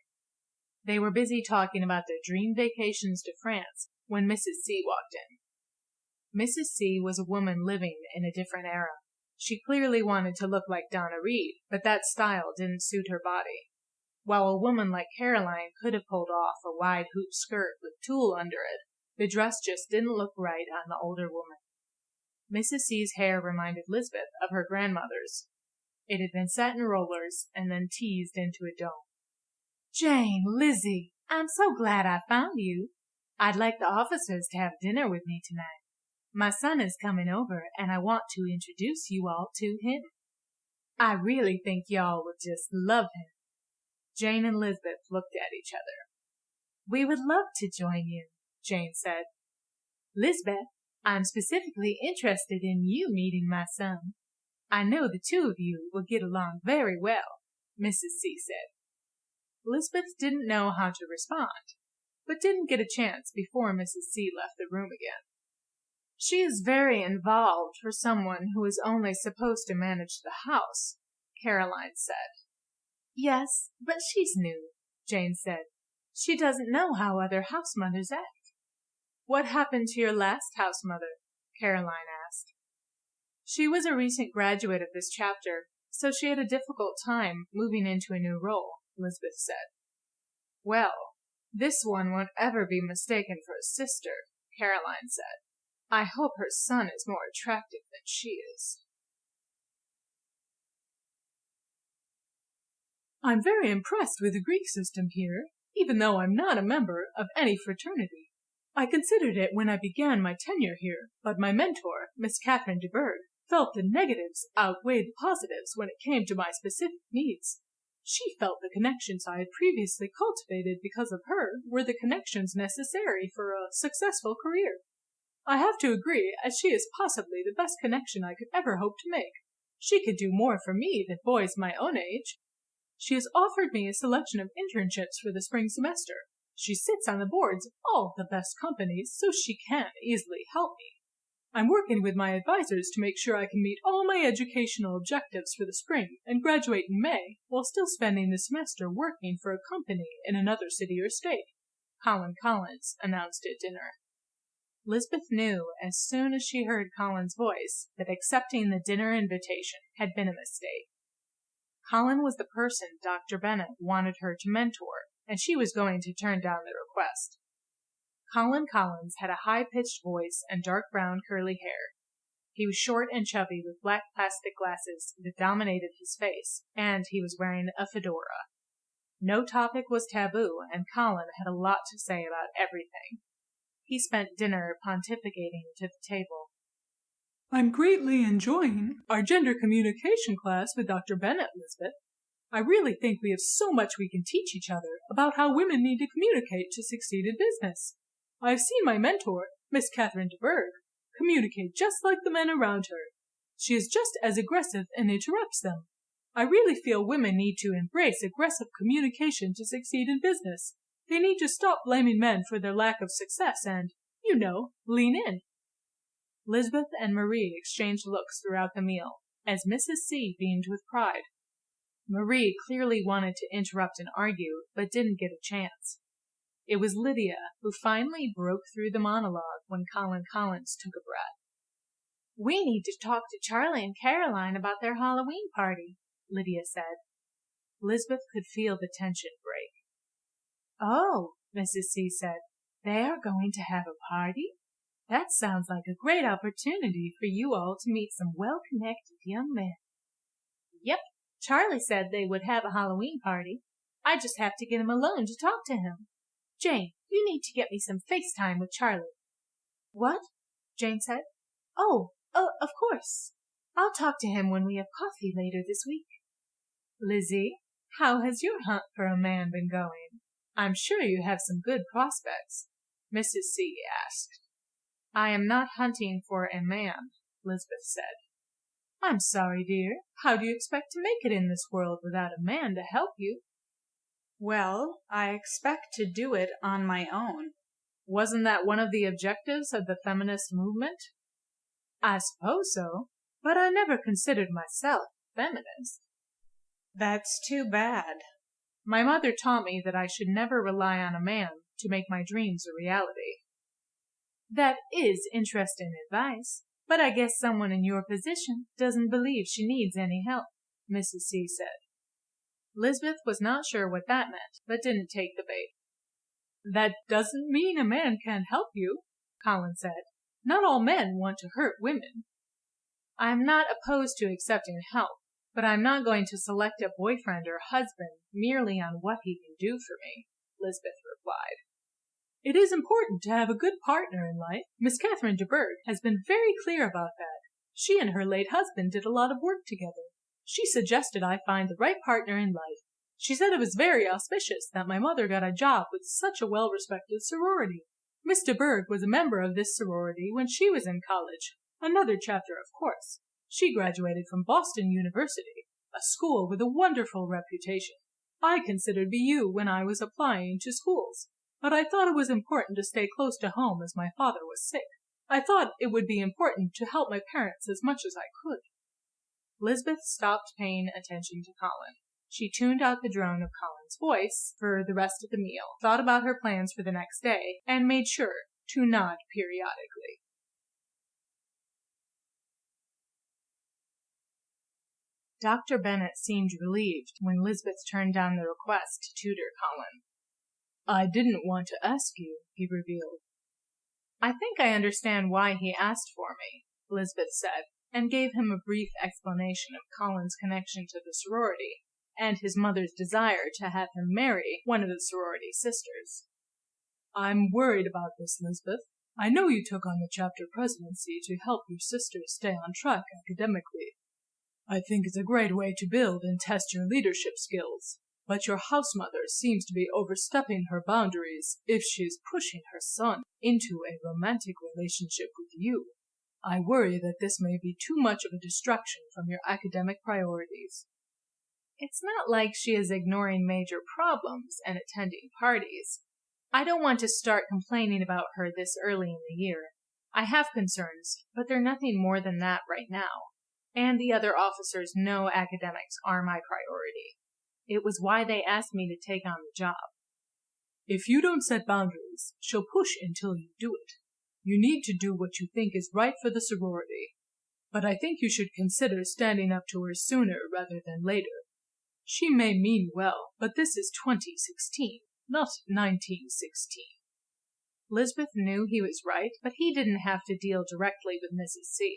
They were busy talking about their dream vacations to France when Mrs. C walked in. Mrs. C was a woman living in a different era. She clearly wanted to look like Donna Reed, but that style didn't suit her body. While a woman like Caroline could have pulled off a wide hoop skirt with tulle under it, the dress just didn't look right on the older woman. Mrs. C's hair reminded Lizbeth of her grandmother's. It had been set in rollers and then teased into a dome. "Jane, Lizzie, I'm so glad I found you. I'd like the officers to have dinner with me tonight. My son is coming over, and I want to introduce you all to him. I really think y'all would just love him." Jane and Lizbeth looked at each other. "We would love to join you," Jane said. "Lizbeth, I'm specifically interested in you meeting my son. I know the two of you will get along very well," Mrs. C said. Lizbeth didn't know how to respond, but didn't get a chance before Mrs. C left the room again. "She is very involved for someone who is only supposed to manage the house," Caroline said. "Yes, but she's new," Jane said. "She doesn't know how other house mothers act." "What happened to your last house mother?" Caroline asked. She was a recent graduate of this chapter, so she had a difficult time moving into a new role, Lizbeth said. "Well, this one won't ever be mistaken for a sister," Caroline said. "I hope her son is more attractive than she is." I'm very impressed with the Greek system here, even though I'm not a member of any fraternity. I considered it when I began my tenure here, but my mentor, Miss Catherine de Bourgh, felt the negatives outweighed the positives when it came to my specific needs. She felt the connections I had previously cultivated because of her were the connections necessary for a successful career. I have to agree, as she is possibly the best connection I could ever hope to make. She could do more for me than boys my own age. She has offered me a selection of internships for the spring semester. She sits on the boards of all the best companies, so she can easily help me. I'm working with my advisors to make sure I can meet all my educational objectives for the spring and graduate in May, while still spending the semester working for a company in another city or state, Colin Collins announced at dinner. Lizbeth knew as soon as she heard Colin's voice that accepting the dinner invitation had been a mistake. Colin was the person Dr. Bennett wanted her to mentor, and she was going to turn down the request. Colin Collins had a high-pitched voice and dark brown curly hair. He was short and chubby with black plastic glasses that dominated his face, and he was wearing a fedora. No topic was taboo, and Colin had a lot to say about everything. He spent dinner pontificating to the table. I'm greatly enjoying our gender communication class with Dr. Bennett, Lizbeth. I really think we have so much we can teach each other about how women need to communicate to succeed in business. I have seen my mentor, Miss Catherine de Bourgh, communicate just like the men around her. She is just as aggressive and interrupts them. I really feel women need to embrace aggressive communication to succeed in business. They need to stop blaming men for their lack of success and, lean in. Lizbeth and Marie exchanged looks throughout the meal, as Mrs. C beamed with pride. Marie clearly wanted to interrupt and argue, but didn't get a chance. It was Lydia who finally broke through the monologue when Colin Collins took a breath. "We need to talk to Charlie and Caroline about their Halloween party," Lydia said. Lizbeth could feel the tension break. "Oh," Mrs. C said, "they are going to have a party? That sounds like a great opportunity for you all to meet some well-connected young men." "Yep, Charlie said they would have a Halloween party. I just have to get him alone to talk to him. Jane, you need to get me some FaceTime with Charlie." "What?" Jane said. Oh, of course. I'll talk to him when we have coffee later this week." "Lizzie, how has your hunt for a man been going? I'm sure you have some good prospects," Mrs. C asked. "I am not hunting for a man," Lizbeth said. "I'm sorry, dear. How do you expect to make it in this world without a man to help you?" Well, I expect to do it on my own. Wasn't that one of the objectives of the feminist movement? I suppose so, but I never considered myself feminist. That's too bad. My mother taught me that I should never rely on a man to make my dreams a reality. That is interesting advice, but I guess someone in your position doesn't believe she needs any help, Mrs. C said. Lizbeth was not sure what that meant, but didn't take the bait. That doesn't mean a man can't help you, Colin said. Not all men want to hurt women. I'm not opposed to accepting help, but I'm not going to select a boyfriend or husband merely on what he can do for me, Lizbeth replied. It is important to have a good partner in life. Miss Catherine de Bourgh has been very clear about that. She and her late husband did a lot of work together. She suggested I find the right partner in life. She said it was very auspicious that my mother got a job with such a well-respected sorority. Miss de Bourgh was a member of this sorority when she was in college. Another chapter, of course. She graduated from Boston University, a school with a wonderful reputation. I considered BU when I was applying to schools, but I thought it was important to stay close to home as my father was sick. I thought it would be important to help my parents as much as I could. Lizbeth stopped paying attention to Colin. She tuned out the drone of Colin's voice for the rest of the meal, thought about her plans for the next day, and made sure to nod periodically. Dr. Bennet seemed relieved when Lizbeth turned down the request to tutor Colin. I didn't want to ask you, he revealed. I think I understand why he asked for me, Lizbeth said, and gave him a brief explanation of Colin's connection to the sorority, and his mother's desire to have him marry one of the sorority sisters. I'm worried about this, Lizbeth. I know you took on the chapter presidency to help your sisters stay on track academically. I think it's a great way to build and test your leadership skills. But your house mother seems to be overstepping her boundaries if she's pushing her son into a romantic relationship with you. I worry that this may be too much of a distraction from your academic priorities. It's not like she is ignoring major problems and attending parties. I don't want to start complaining about her this early in the year. I have concerns, but they're nothing more than that right now. And the other officers know academics are my priority. It was why they asked me to take on the job. If you don't set boundaries, she'll push until you do it. You need to do what you think is right for the sorority. But I think you should consider standing up to her sooner rather than later. She may mean well, but this is 2016, not 1916. Lizbeth knew he was right, but he didn't have to deal directly with Mrs. C.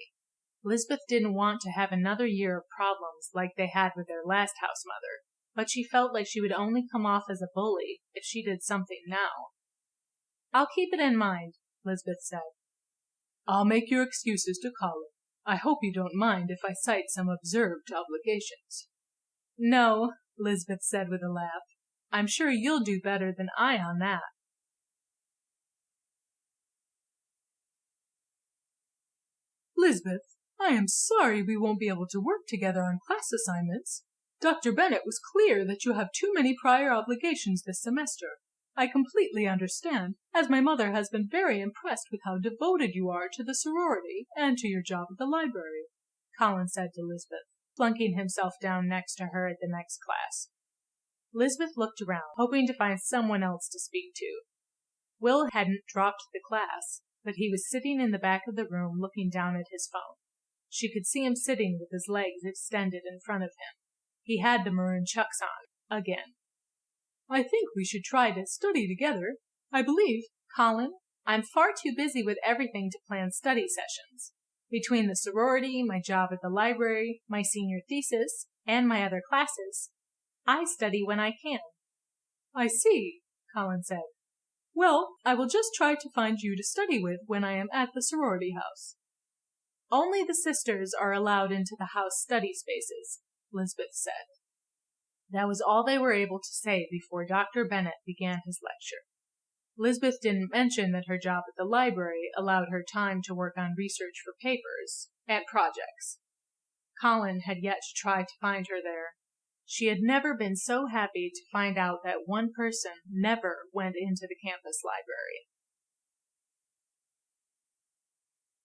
Lizbeth didn't want to have another year of problems like they had with their last house mother, but she felt like she would only come off as a bully if she did something now. I'll keep it in mind, Lizbeth said. I'll make your excuses to Colin. I hope you don't mind if I cite some observed obligations. No, Lizbeth said with a laugh. I'm sure you'll do better than I on that. Lizbeth, I am sorry we won't be able to work together on class assignments. Dr. Bennet was clear that you have too many prior obligations this semester. I completely understand, as my mother has been very impressed with how devoted you are to the sorority and to your job at the library, Colin said to Lizbeth, plunking himself down next to her at the next class. Lizbeth looked around, hoping to find someone else to speak to. Wil hadn't dropped the class, but he was sitting in the back of the room looking down at his phone. She could see him sitting with his legs extended in front of him. He had the maroon chucks on, again. I think we should try to study together. I believe, Colin, I'm far too busy with everything to plan study sessions. Between the sorority, my job at the library, my senior thesis, and my other classes, I study when I can. I see, Colin said. Well, I will just try to find you to study with when I am at the sorority house. Only the sisters are allowed into the house study spaces, Lizbeth said. That was all they were able to say before Dr. Bennet began his lecture. Lizbeth didn't mention that her job at the library allowed her time to work on research for papers and projects. Colin had yet to try to find her there. She had never been so happy to find out that one person never went into the campus library.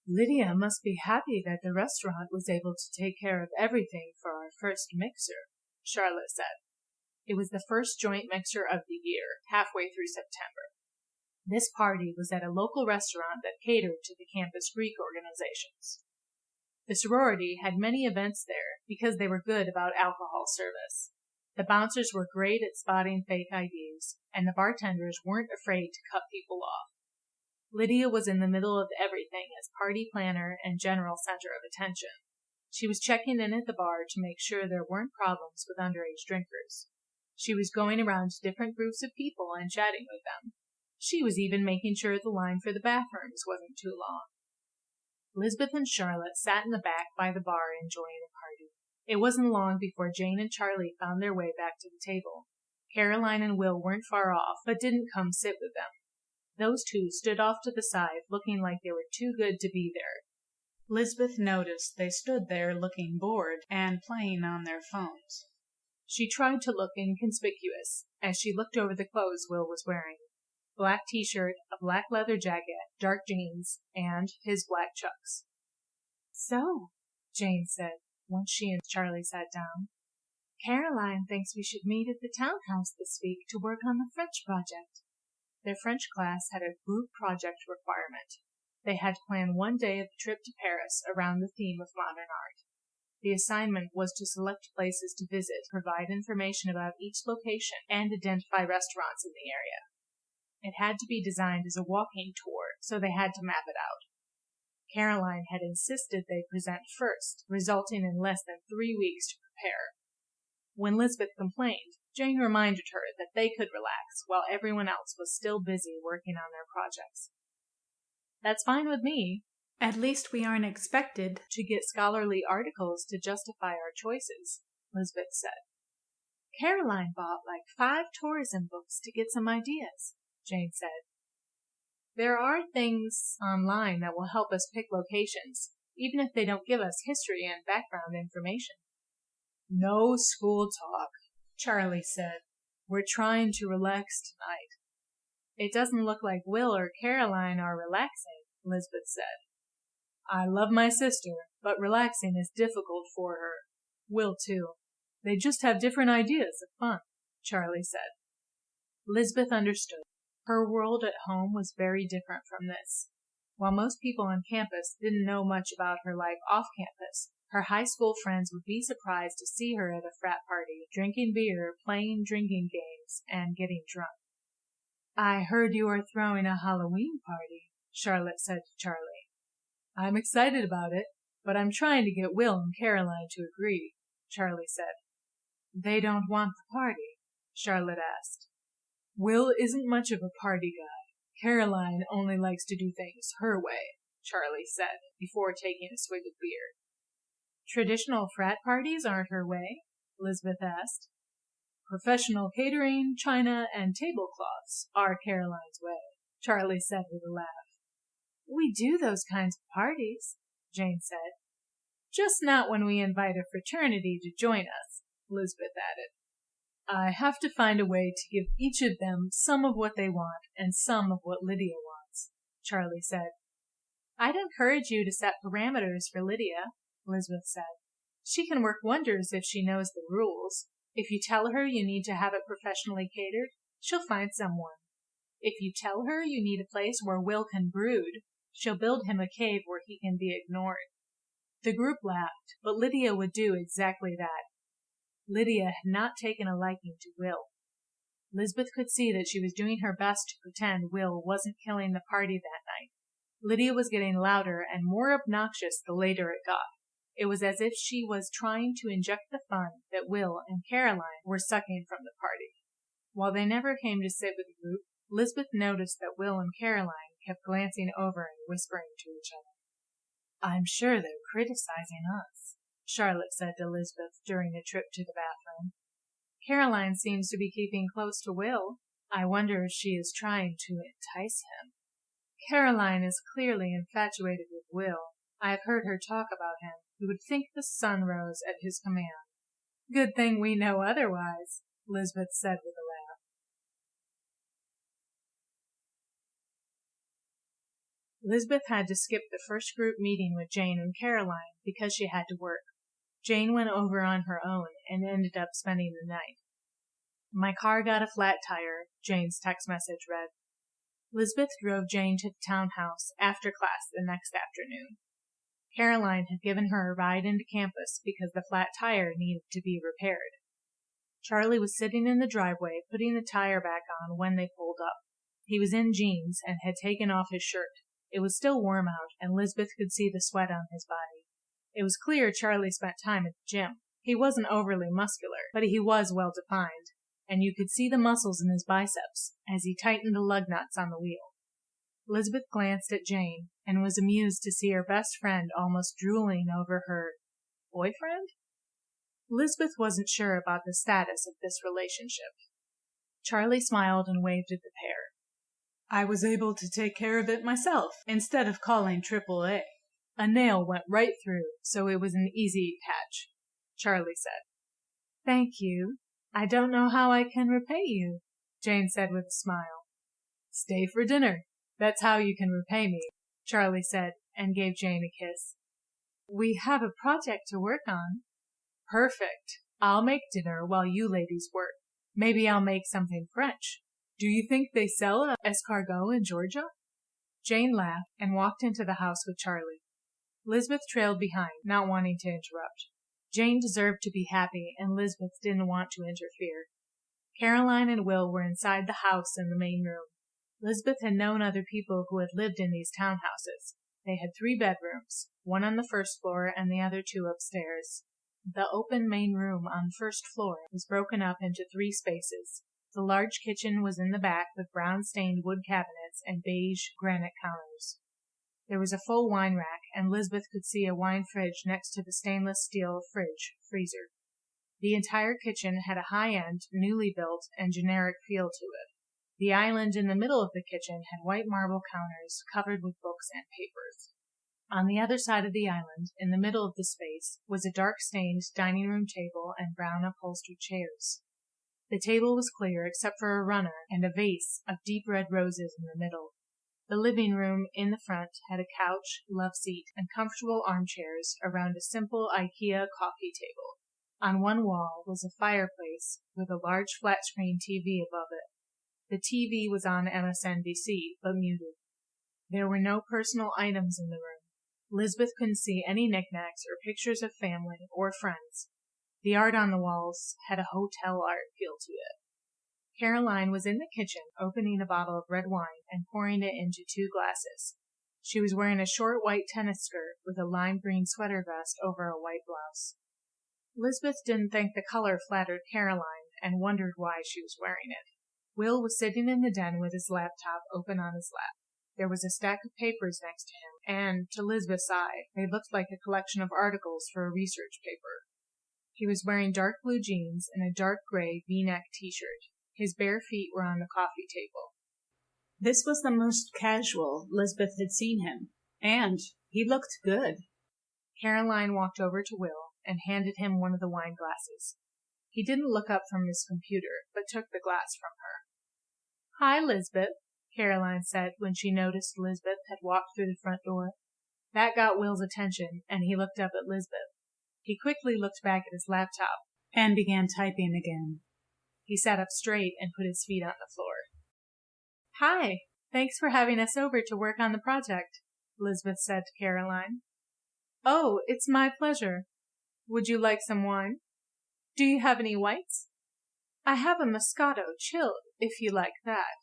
Lydia must be happy that the restaurant was able to take care of everything for our first mixer, Charlotte said. It was the first joint mixer of the year, halfway through September. This party was at a local restaurant that catered to the campus Greek organizations. The sorority had many events there because they were good about alcohol service. The bouncers were great at spotting fake IDs, and the bartenders weren't afraid to cut people off. Lydia was in the middle of everything as party planner and general center of attention. She was checking in at the bar to make sure there weren't problems with underage drinkers. She was going around to different groups of people and chatting with them. She was even making sure the line for the bathrooms wasn't too long. Lizbeth and Charlotte sat in the back by the bar enjoying the party. It wasn't long before Jane and Charlie found their way back to the table. Caroline and Will weren't far off, but didn't come sit with them. Those two stood off to the side, looking like they were too good to be there. Lizbeth noticed they stood there looking bored and playing on their phones. She tried to look inconspicuous as she looked over the clothes Will was wearing. Black t-shirt, a black leather jacket, dark jeans, and his black chucks. "So," Jane said, once she and Charlie sat down, "Caroline thinks we should meet at the townhouse this week to work on the French project." Their French class had a group project requirement. They had to plan one day of the trip to Paris around the theme of modern art. The assignment was to select places to visit, provide information about each location, and identify restaurants in the area. It had to be designed as a walking tour, so they had to map it out. Caroline had insisted they present first, resulting in less than 3 weeks to prepare. When Lizbeth complained, Jane reminded her that they could relax while everyone else was still busy working on their projects. "That's fine with me. At least we aren't expected to get scholarly articles to justify our choices," Lizbeth said. "Caroline bought like 5 tourism books to get some ideas," Jane said. "There are things online that will help us pick locations, even if they don't give us history and background information." "No school talk," Charlie said. "We're trying to relax tonight." "It doesn't look like Will or Caroline are relaxing," Lizbeth said. "I love my sister, but relaxing is difficult for her. Will too. They just have different ideas of fun," Charlie said. Lizbeth understood. Her world at home was very different from this. While most people on campus didn't know much about her life off campus, her high school friends would be surprised to see her at a frat party, drinking beer, playing drinking games, and getting drunk. "I heard you are throwing a Halloween party," Charlotte said to Charlie. "I'm excited about it, but I'm trying to get Will and Caroline to agree," Charlie said. "They don't want the party?" Charlotte asked. "Will isn't much of a party guy. Caroline only likes to do things her way," Charlie said, before taking a swig of beer. "Traditional frat parties aren't her way?" Lizbeth asked. "Professional catering, china, and tablecloths are Caroline's way," Charlie said with a laugh. "We do those kinds of parties," Jane said. "Just not when we invite a fraternity to join us," Lizbeth added. "I have to find a way to give each of them some of what they want and some of what Lydia wants," Charlie said. "I'd encourage you to set parameters for Lydia," Lizbeth said. "She can work wonders if she knows the rules. If you tell her you need to have it professionally catered, she'll find someone. If you tell her you need a place where Will can brood, she'll build him a cave where he can be ignored." The group laughed, but Lydia would do exactly that. Lydia had not taken a liking to Will. Lizbeth could see that she was doing her best to pretend Will wasn't killing the party that night. Lydia was getting louder and more obnoxious the later it got. It was as if she was trying to inject the fun that Will and Caroline were sucking from the party. While they never came to sit with the group, Lizbeth noticed that Will and Caroline kept glancing over and whispering to each other. "I'm sure they're criticizing us," Charlotte said to Lizbeth during the trip to the bathroom. "Caroline seems to be keeping close to Will. I wonder if she is trying to entice him. Caroline is clearly infatuated with Will. I have heard her talk about him. You would think the sun rose at his command." "Good thing we know otherwise," Lizbeth said with a laugh. Lizbeth had to skip the first group meeting with Jane and Caroline because she had to work. Jane went over on her own and ended up spending the night. My car got a flat tire, Jane's text message read. Lizbeth drove Jane to the townhouse after class the next afternoon. Caroline had given her a ride into campus because the flat tire needed to be repaired. Charlie was sitting in the driveway putting the tire back on when they pulled up. He was in jeans and had taken off his shirt. It was still warm out, and Lizbeth could see the sweat on his body. It was clear Charlie spent time at the gym. He wasn't overly muscular, but he was well defined, and you could see the muscles in his biceps as he tightened the lug nuts on the wheel. Lizbeth glanced at Jane and was amused to see her best friend almost drooling over her boyfriend. Lizbeth wasn't sure about the status of this relationship. Charlie smiled and waved at the pair. I was able to take care of it myself, instead of calling AAA. A nail went right through, so it was an easy catch, Charlie said. Thank you. I don't know how I can repay you, Jane said with a smile. Stay for dinner. That's how you can repay me, Charlie said, and gave Jane a kiss. We have a project to work on. Perfect. I'll make dinner while you ladies work. Maybe I'll make something French. Do you think they sell escargot in Georgia? Jane laughed and walked into the house with Charlie. Lizbeth trailed behind, not wanting to interrupt. Jane deserved to be happy, and Lizbeth didn't want to interfere. Caroline and Wil were inside the house in the main room. Lizbeth had known other people who had lived in these townhouses. They had 3 bedrooms, one on the first floor and the other 2 upstairs. The open main room on the first floor was broken up into 3 spaces. The large kitchen was in the back with brown-stained wood cabinets and beige granite counters. There was a full wine rack, and Lizbeth could see a wine fridge next to the stainless steel freezer. The entire kitchen had a high-end, newly built, and generic feel to it. The island in the middle of the kitchen had white marble counters covered with books and papers. On the other side of the island, in the middle of the space, was a dark-stained dining room table and brown upholstered chairs. The table was clear except for a runner and a vase of deep red roses in the middle. The living room in the front had a couch, love seat, and comfortable armchairs around a simple IKEA coffee table. On one wall was a fireplace with a large flat-screen TV above it. The TV was on MSNBC, but muted. There were no personal items in the room. Lizbeth couldn't see any knickknacks or pictures of family or friends. The art on the walls had a hotel art feel to it. Caroline was in the kitchen, opening a bottle of red wine and pouring it into 2 glasses. She was wearing a short white tennis skirt with a lime green sweater vest over a white blouse. Lizbeth didn't think the color flattered Caroline and wondered why she was wearing it. Wil was sitting in the den with his laptop open on his lap. There was a stack of papers next to him, and, to Lizbeth's eye, they looked like a collection of articles for a research paper. He was wearing dark blue jeans and a dark gray V-neck t-shirt. His bare feet were on the coffee table. This was the most casual Lizbeth had seen him, and he looked good. Caroline walked over to Wil and handed him one of the wine glasses. He didn't look up from his computer, but took the glass from her. Hi, Lizbeth, Caroline said when she noticed Lizbeth had walked through the front door. That got Wil's attention, and he looked up at Lizbeth. He quickly looked back at his laptop and began typing again. He sat up straight and put his feet on the floor. Hi, thanks for having us over to work on the project, Lizbeth said to Caroline. Oh, it's my pleasure. Would you like some wine? Do you have any whites? I have a Moscato chilled, if you like that.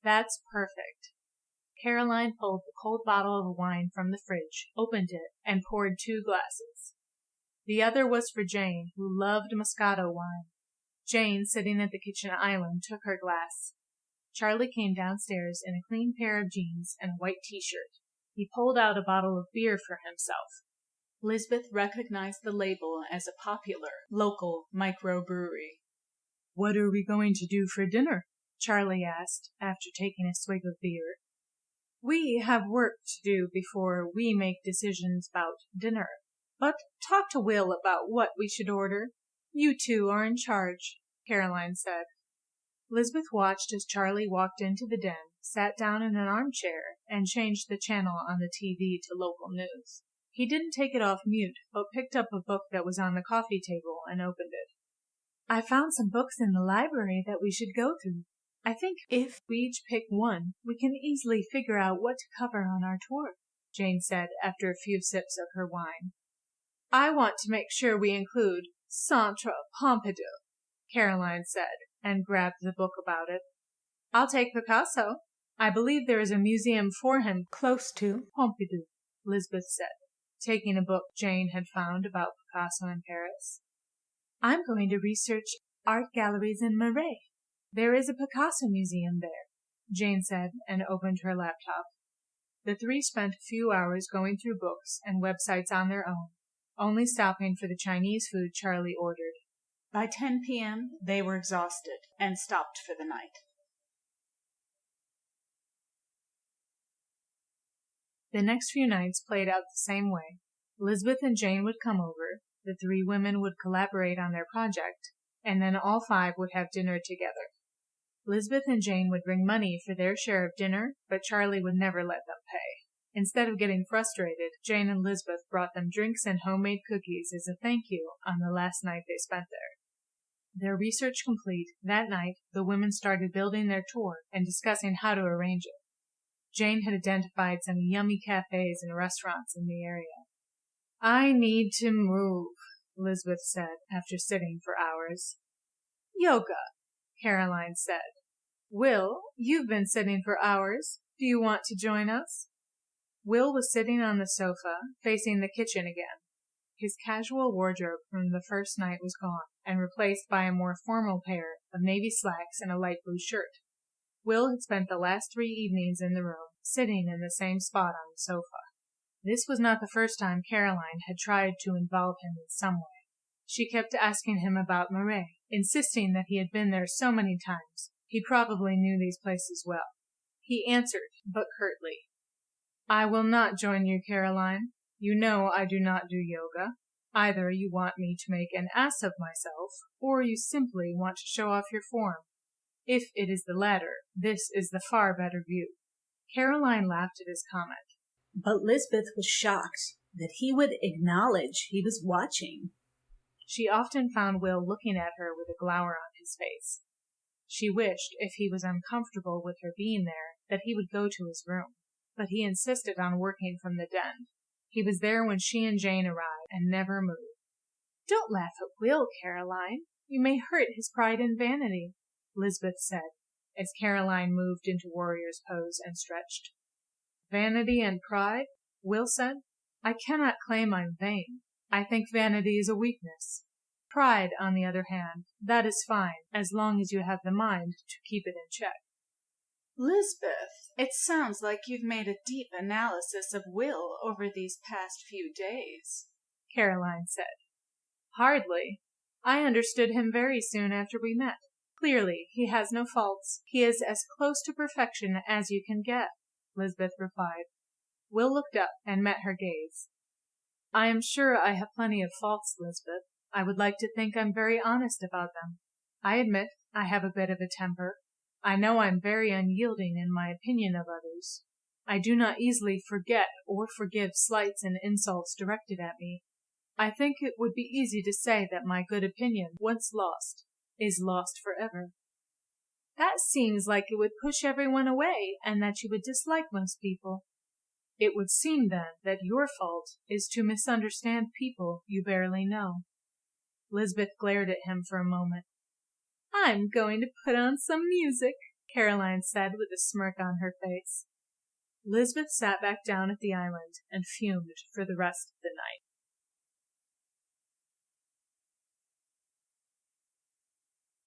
That's perfect. Caroline pulled the cold bottle of wine from the fridge, opened it, and poured 2 glasses. The other was for Jane, who loved Moscato wine. Jane, sitting at the kitchen island, took her glass. Charlie came downstairs in a clean pair of jeans and a white t-shirt. He pulled out a bottle of beer for himself. Lizbeth recognized the label as a popular local microbrewery. What are we going to do for dinner? Charlie asked, after taking a swig of beer. We have work to do before we make decisions about dinner. But talk to Wil about what we should order. You 2 are in charge, Caroline said. Lizbeth watched as Charlie walked into the den, sat down in an armchair, and changed the channel on the TV to local news. He didn't take it off mute, but picked up a book that was on the coffee table and opened it. I found some books in the library that we should go through. I think if we each pick one, we can easily figure out what to cover on our tour, Jane said after a few sips of her wine. I want to make sure we include Centre Pompidou, Caroline said, and grabbed the book about it. I'll take Picasso. I believe there is a museum for him close to Pompidou, Lizbeth said, taking a book Jane had found about Picasso in Paris. I'm going to research art galleries in Marais. There is a Picasso museum there, Jane said, and opened her laptop. The three spent a few hours going through books and websites on their own, only stopping for the Chinese food Charlie ordered. By 10 p.m., they were exhausted and stopped for the night. The next few nights played out the same way. Lizbeth and Jane would come over, the three women would collaborate on their project, and then all five would have dinner together. Lizbeth and Jane would bring money for their share of dinner, but Charlie would never let them pay. Instead of getting frustrated, Jane and Lizbeth brought them drinks and homemade cookies as a thank you on the last night they spent there. Their research complete, that night the women started building their tour and discussing how to arrange it. Jane had identified some yummy cafes and restaurants in the area. I need to move, Lizbeth said after sitting for hours. Yoga, Caroline said. Will, you've been sitting for hours. Do you want to join us? Will was sitting on the sofa, facing the kitchen again. His casual wardrobe from the first night was gone, and replaced by a more formal pair of navy slacks and a light blue shirt. Will had spent the last 3 evenings in the room, sitting in the same spot on the sofa. This was not the first time Caroline had tried to involve him in some way. She kept asking him about Marais, insisting that he had been there so many times. He probably knew these places well. He answered, but curtly. I will not join you, Caroline. You know I do not do yoga. Either you want me to make an ass of myself, or you simply want to show off your form. If it is the latter, this is the far better view. Caroline laughed at his comment. But Lizbeth was shocked that he would acknowledge he was watching. She often found Will looking at her with a glower on his face. She wished, if he was uncomfortable with her being there, that he would go to his room, but he insisted on working from the den. He was there when she and Jane arrived, and never moved. Don't laugh at Will, Caroline. You may hurt his pride and vanity, Lizbeth said, as Caroline moved into warrior's pose and stretched. Vanity and pride? Will said. I cannot claim I'm vain. I think vanity is a weakness. Pride, on the other hand, that is fine, as long as you have the mind to keep it in check. Lizbeth, it sounds like you've made a deep analysis of Will over these past few days, Caroline said. Hardly. I understood him very soon after we met. Clearly, he has no faults. He is as close to perfection as you can get, Lizbeth replied. Will looked up and met her gaze. I am sure I have plenty of faults, Lizbeth. I would like to think I'm very honest about them. I admit I have a bit of a temper. I know I'm very unyielding in my opinion of others. I do not easily forget or forgive slights and insults directed at me. I think it would be easy to say that my good opinion, once lost, is lost forever. That seems like it would push everyone away, and that you would dislike most people. It would seem, then, that your fault is to misunderstand people you barely know. Lizbeth glared at him for a moment. I'm going to put on some music, Caroline said with a smirk on her face. Lizbeth sat back down at the island and fumed for the rest of the night.